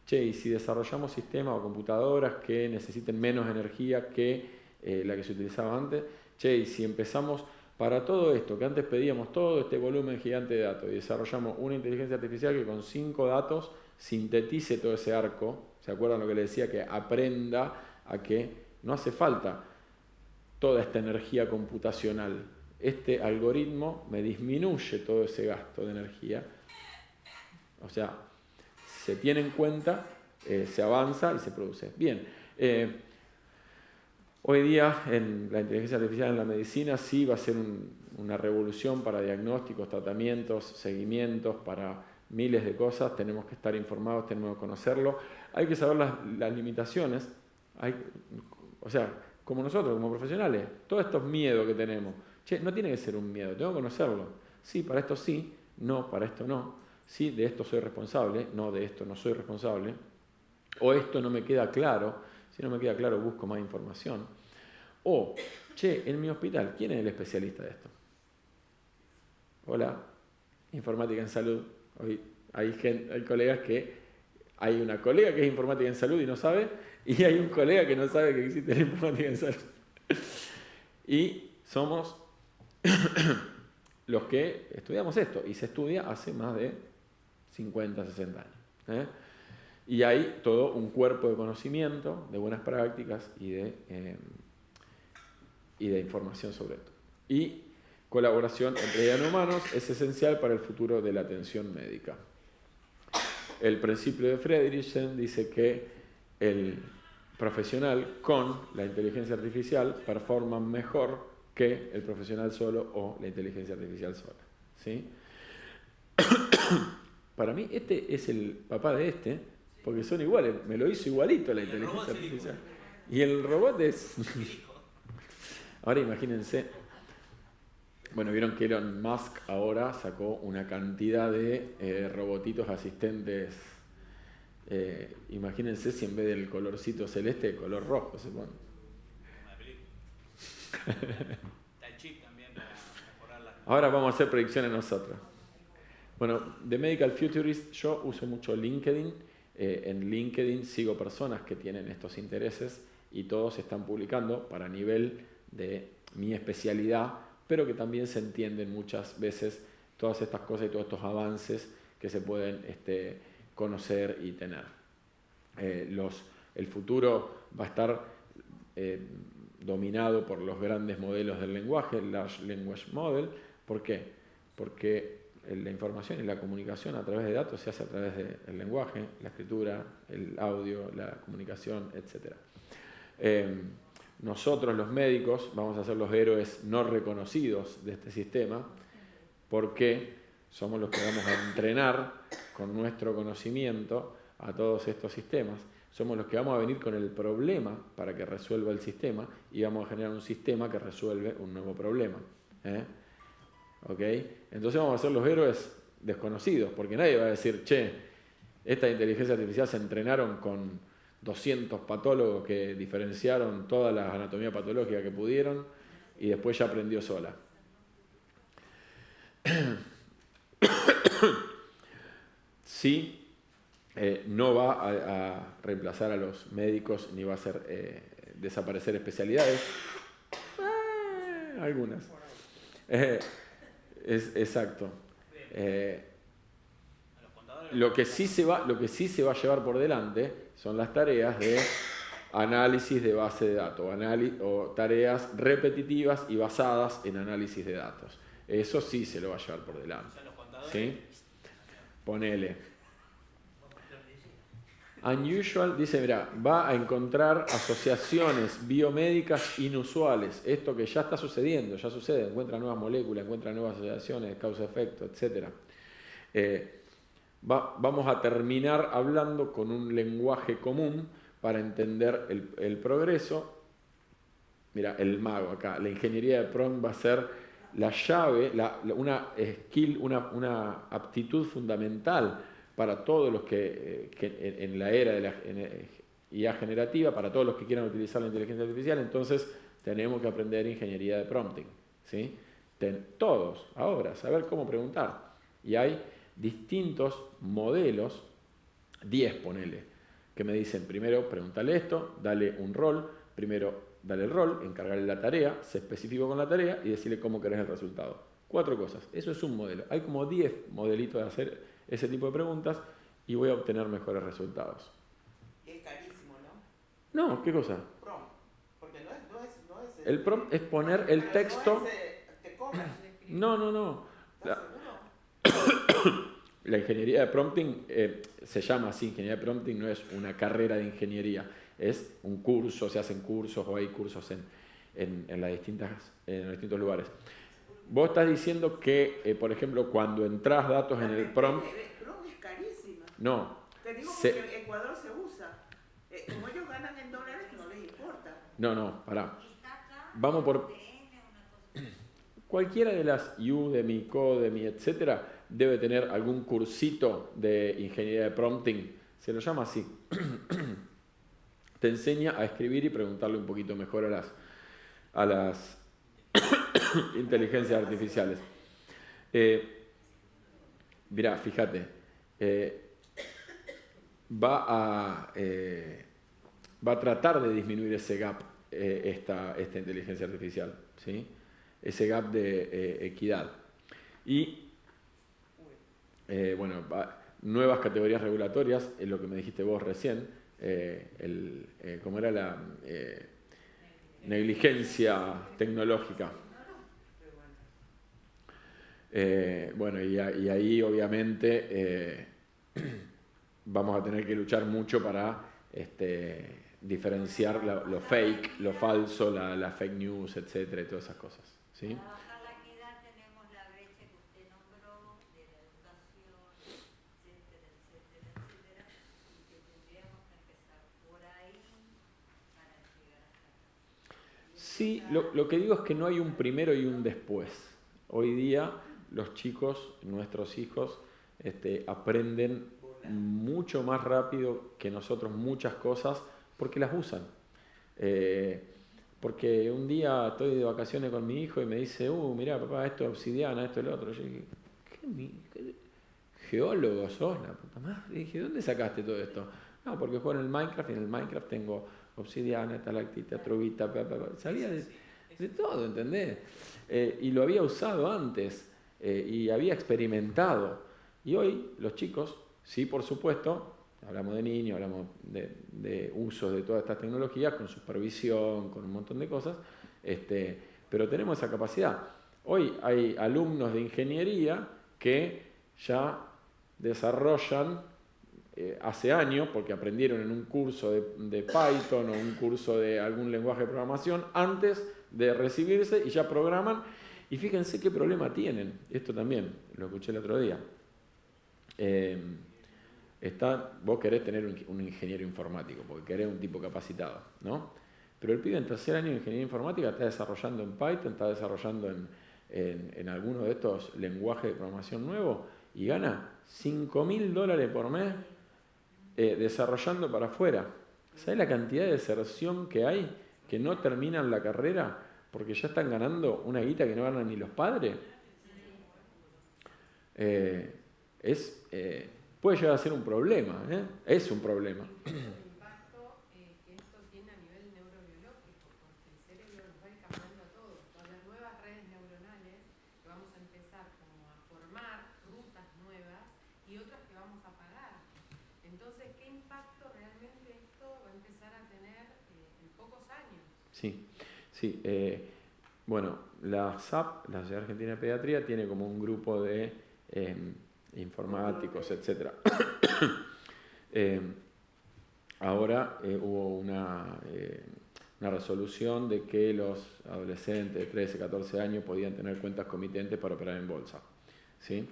¿Y si desarrollamos sistemas o computadoras que necesiten menos energía que la que se utilizaba antes? ¿Y si empezamos para todo esto, que antes pedíamos todo este volumen gigante de datos y desarrollamos una inteligencia artificial que con 5 datos sintetice todo ese arco? ¿Se acuerdan lo que le decía? Que aprenda a que no hace falta toda esta energía computacional. Este algoritmo me disminuye todo ese gasto de energía. O sea, se tiene en cuenta, se avanza y se produce. Bien, hoy día en la inteligencia artificial en la medicina sí va a ser una revolución para diagnósticos, tratamientos, seguimientos, para miles de cosas. Tenemos que estar informados, tenemos que conocerlo. Hay que saber las limitaciones. O sea, como nosotros, como profesionales, todos estos miedos que tenemos. No tiene que ser un miedo, tengo que conocerlo. Sí, para esto sí, no, para esto no. Sí, de esto soy responsable, no, de esto no soy responsable. O esto no me queda claro. Si no me queda claro, busco más información. O, en mi hospital, ¿quién es el especialista de esto? Hola, informática en salud. Hoy hay colegas hay una colega que es informática en salud y no sabe, y hay un colega que no sabe que existe la informática en salud. Y somos los que estudiamos esto, y se estudia hace más de 50, 60 años. Y hay todo un cuerpo de conocimiento, de buenas prácticas y de información sobre esto. Y colaboración entre humanos es esencial para el futuro de la atención médica. El principio de Friedrichsen dice que el profesional con la inteligencia artificial performa mejor que el profesional solo o la inteligencia artificial sola. ¿Sí? Para mí este es el papá de este, porque son iguales, me lo hizo igualito la inteligencia artificial. Y el robot es... Ahora imagínense, bueno, vieron que Elon Musk ahora sacó una cantidad de robotitos asistentes. Imagínense si en vez del colorcito celeste, el color rojo se pone. Está el chip también para mejorar la... Ahora vamos a hacer predicciones nosotros. Bueno, de Medical Futurist yo uso mucho LinkedIn. En LinkedIn sigo personas que tienen estos intereses y todos están publicando para nivel de mi especialidad, pero que también se entienden muchas veces todas estas cosas y todos estos avances que se pueden conocer y tener. El futuro va a estar dominado por los grandes modelos del lenguaje, el Large Language Model. ¿Por qué? Porque la información y la comunicación a través de datos se hace a través del lenguaje, la escritura, el audio, la comunicación, etc. Nosotros los médicos vamos a ser los héroes no reconocidos de este sistema porque somos los que vamos a entrenar con nuestro conocimiento a todos estos sistemas. Somos los que vamos a venir con el problema para que resuelva el sistema y vamos a generar un sistema que resuelve un nuevo problema. ¿Okay? Entonces vamos a ser los héroes desconocidos porque nadie va a decir, esta inteligencia artificial se entrenaron con 200 patólogos que diferenciaron toda la anatomía patológica que pudieron y después ya aprendió sola. sí, no va a reemplazar a los médicos ni va a hacer desaparecer especialidades. Algunas. Exacto. Lo que sí se va a llevar por delante son las tareas de análisis de base de datos o tareas repetitivas y basadas en análisis de datos. Eso sí se lo va a llevar por delante. ¿Sí? Ponele. Unusual, dice, mira, va a encontrar asociaciones biomédicas inusuales. Esto que ya está sucediendo, ya sucede. Encuentra nuevas moléculas, encuentra nuevas asociaciones, causa-efecto, etc. Vamos a terminar hablando con un lenguaje común para entender el progreso. Mira, el mago acá. La ingeniería de prompt va a ser la llave, una skill, una aptitud fundamental para todos los que en la era de la IA generativa, para todos los que quieran utilizar la inteligencia artificial. Entonces tenemos que aprender ingeniería de prompting, ¿sí? Todos, ahora, saber cómo preguntar. Y hay distintos modelos, 10 ponele, que me dicen, primero pregúntale esto, dale un rol, primero dale el rol, encargarle la tarea, sé específico con la tarea y decirle cómo querés el resultado. 4 cosas, eso es un modelo. Hay como 10 modelitos de hacer ese tipo de preguntas y voy a obtener mejores resultados. Es carísimo, ¿no? No, ¿qué cosa? Prompt, porque no es el prompt es poner el texto... No es, te cobran. No. ¿Estás seguro? La ingeniería de prompting se llama así, ingeniería de prompting no es una carrera de ingeniería, es un curso, se hacen cursos o hay cursos en los distintos lugares. Vos estás diciendo que, por ejemplo, cuando entras datos en el prompt... Prompt es carísima. No. Te digo porque en Ecuador se usa. Como ellos ganan en dólares, no les importa. No, pará. Vamos por... Cualquiera de las Udemy, Codemy, etcétera, debe tener algún cursito de ingeniería de prompting. Se lo llama así. Te enseña a escribir y preguntarle un poquito mejor a las inteligencias artificiales. Mirá, fíjate. Va a tratar de disminuir ese gap esta inteligencia artificial, ¿sí? Ese gap de equidad. Y, nuevas categorías regulatorias, es lo que me dijiste vos recién, ¿cómo era la negligencia tecnológica? Y ahí obviamente vamos a tener que luchar mucho para diferenciar lo fake, lo falso, la fake news, etcétera, y todas esas cosas, ¿sí? Para bajar la equidad tenemos la brecha que usted nombró de la educación, etcétera, y que tendríamos que empezar por ahí para llegar hasta acá. Sí, lo que digo es que no hay un primero y un después. Hoy día los chicos, nuestros hijos, aprenden mucho más rápido que nosotros muchas cosas porque las usan. Porque un día estoy de vacaciones con mi hijo y me dice, mirá papá, esto es obsidiana, esto es lo otro. Yo dije, ¿qué geólogo sos, la puta madre? Y dije, ¿dónde sacaste todo esto? No, porque juego en el Minecraft y en el Minecraft tengo obsidiana, estalactita, trubita, sabía de todo, ¿entendés? Y lo había usado antes y había experimentado. Y hoy los chicos, sí, por supuesto, hablamos de niños, hablamos de usos de todas estas tecnologías, con supervisión, con un montón de cosas, pero tenemos esa capacidad. Hoy hay alumnos de ingeniería que ya desarrollan hace años, porque aprendieron en un curso de Python o un curso de algún lenguaje de programación, antes de recibirse y ya programan. Y fíjense qué problema tienen. Esto también lo escuché el otro día. Vos querés tener un ingeniero informático, porque querés un tipo capacitado, ¿no? Pero el pibe en tercer año de ingeniería informática está desarrollando en Python, está desarrollando en alguno de estos lenguajes de programación nuevos y gana $5.000 por mes desarrollando para afuera. ¿Sabés la cantidad de deserción que hay que no terminan la carrera porque ya están ganando una guita que no ganan ni los padres? puede llegar a ser un problema, es un problema. El impacto que esto tiene a nivel neurobiológico, porque el cerebro nos va a ir cambiando a todos. Va a haber nuevas redes neuronales que vamos a empezar como a formar rutas nuevas y otras que vamos a apagar. Entonces, ¿qué impacto realmente esto va a empezar a tener en pocos años? Sí. Bueno, la SAP, la Sociedad Argentina de Pediatría, tiene como un grupo de informáticos, etc. Ahora hubo una resolución de que los adolescentes de 13, 14 años podían tener cuentas comitentes para operar en bolsa. ¿Sí?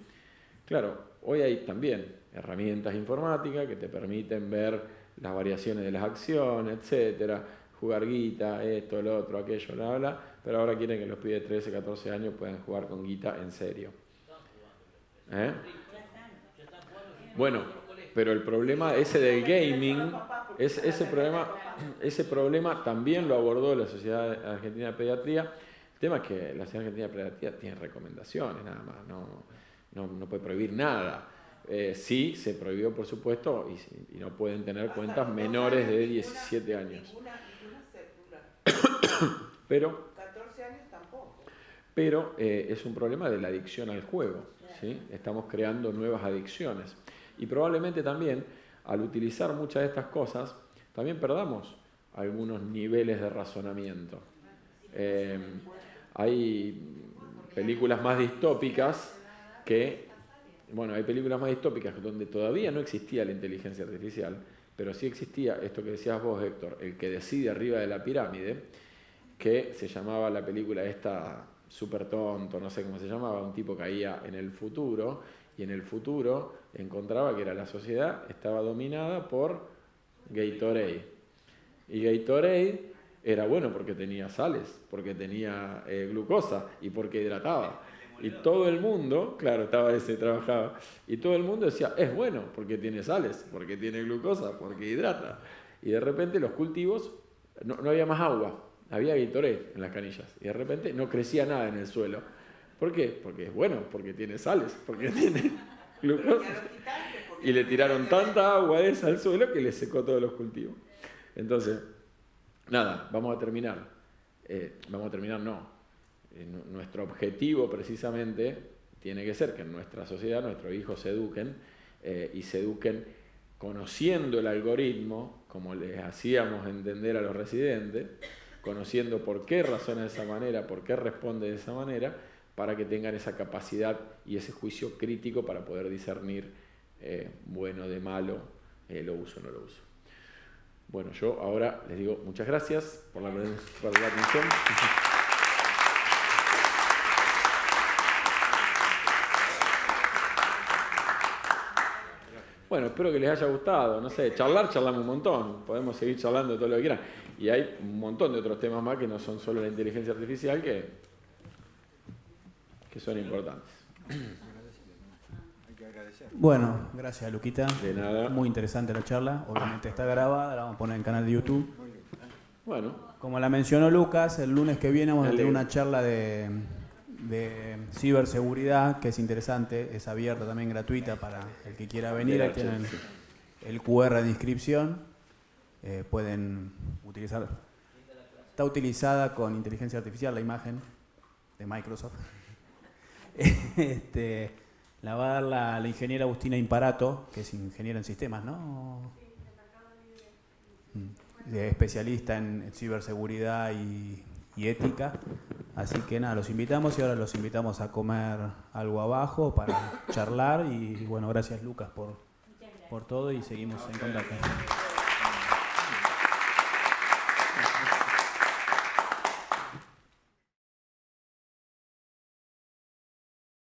Claro, hoy hay también herramientas informáticas que te permiten ver las variaciones de las acciones, etcétera, jugar guita, esto, lo otro, aquello, bla, bla, pero ahora quieren que los pibes de 13, 14 años puedan jugar con guita en serio. Bueno, pero el problema ese del gaming, ese problema también lo abordó la Sociedad Argentina de Pediatría. El tema es que la Sociedad Argentina de Pediatría tiene recomendaciones nada más, no puede prohibir nada. Sí, se prohibió, por supuesto, y no pueden tener cuentas menores de 17 años. Pero 14 años tampoco. Pero es un problema de la adicción al juego, ¿sí? Estamos creando nuevas adicciones. Y probablemente también, al utilizar muchas de estas cosas, también perdamos algunos niveles de razonamiento. Hay películas más distópicas donde todavía no existía la inteligencia artificial, pero sí existía esto que decías vos, Héctor, el que decide arriba de la pirámide, que se llamaba la película esta súper tonto, no sé cómo se llamaba, un tipo caía en el futuro, y en el futuro encontraba que la sociedad estaba dominada por Gatorade. Y Gatorade era bueno porque tenía sales, porque tenía glucosa y porque hidrataba. Y todo el mundo, claro, trabajaba, y todo el mundo decía, es bueno porque tiene sales, porque tiene glucosa, porque hidrata. Y de repente los cultivos, no había más agua, había Gatorade en las canillas, y de repente no crecía nada en el suelo. ¿Por qué? Porque es bueno, porque tiene sales, porque tiene glucosa. Y le tiraron tanta agua de esa al suelo que le secó todos los cultivos. Entonces, nada, vamos a terminar. Nuestro objetivo precisamente tiene que ser que en nuestra sociedad nuestros hijos se eduquen y se eduquen conociendo el algoritmo, como les hacíamos entender a los residentes, conociendo por qué razona de esa manera, por qué responde de esa manera, para que tengan esa capacidad y ese juicio crítico para poder discernir bueno de malo, lo uso o no lo uso. Bueno, yo ahora les digo muchas gracias por la atención. Bueno, espero que les haya gustado, no sé, charlamos un montón, podemos seguir charlando de todo lo que quieran. Y hay un montón de otros temas más que no son solo la inteligencia artificial que son importantes. Bueno, gracias Luquita. De nada. Muy interesante la charla, obviamente está grabada, la vamos a poner en el canal de YouTube. Bueno. Como la mencionó Lucas, el lunes que viene vamos a tener una charla de ciberseguridad, que es interesante, es abierta también, gratuita para el que quiera venir. Ahí tienen el QR de inscripción, pueden utilizar. Está utilizada con inteligencia artificial la imagen de Microsoft. La va a dar la ingeniera Agustina Imparato, que es ingeniera en sistemas, ¿no? Especialista en ciberseguridad y ética. Así que nada, los invitamos y ahora los invitamos a comer algo abajo para charlar. Y bueno, gracias Lucas por todo y seguimos en contacto.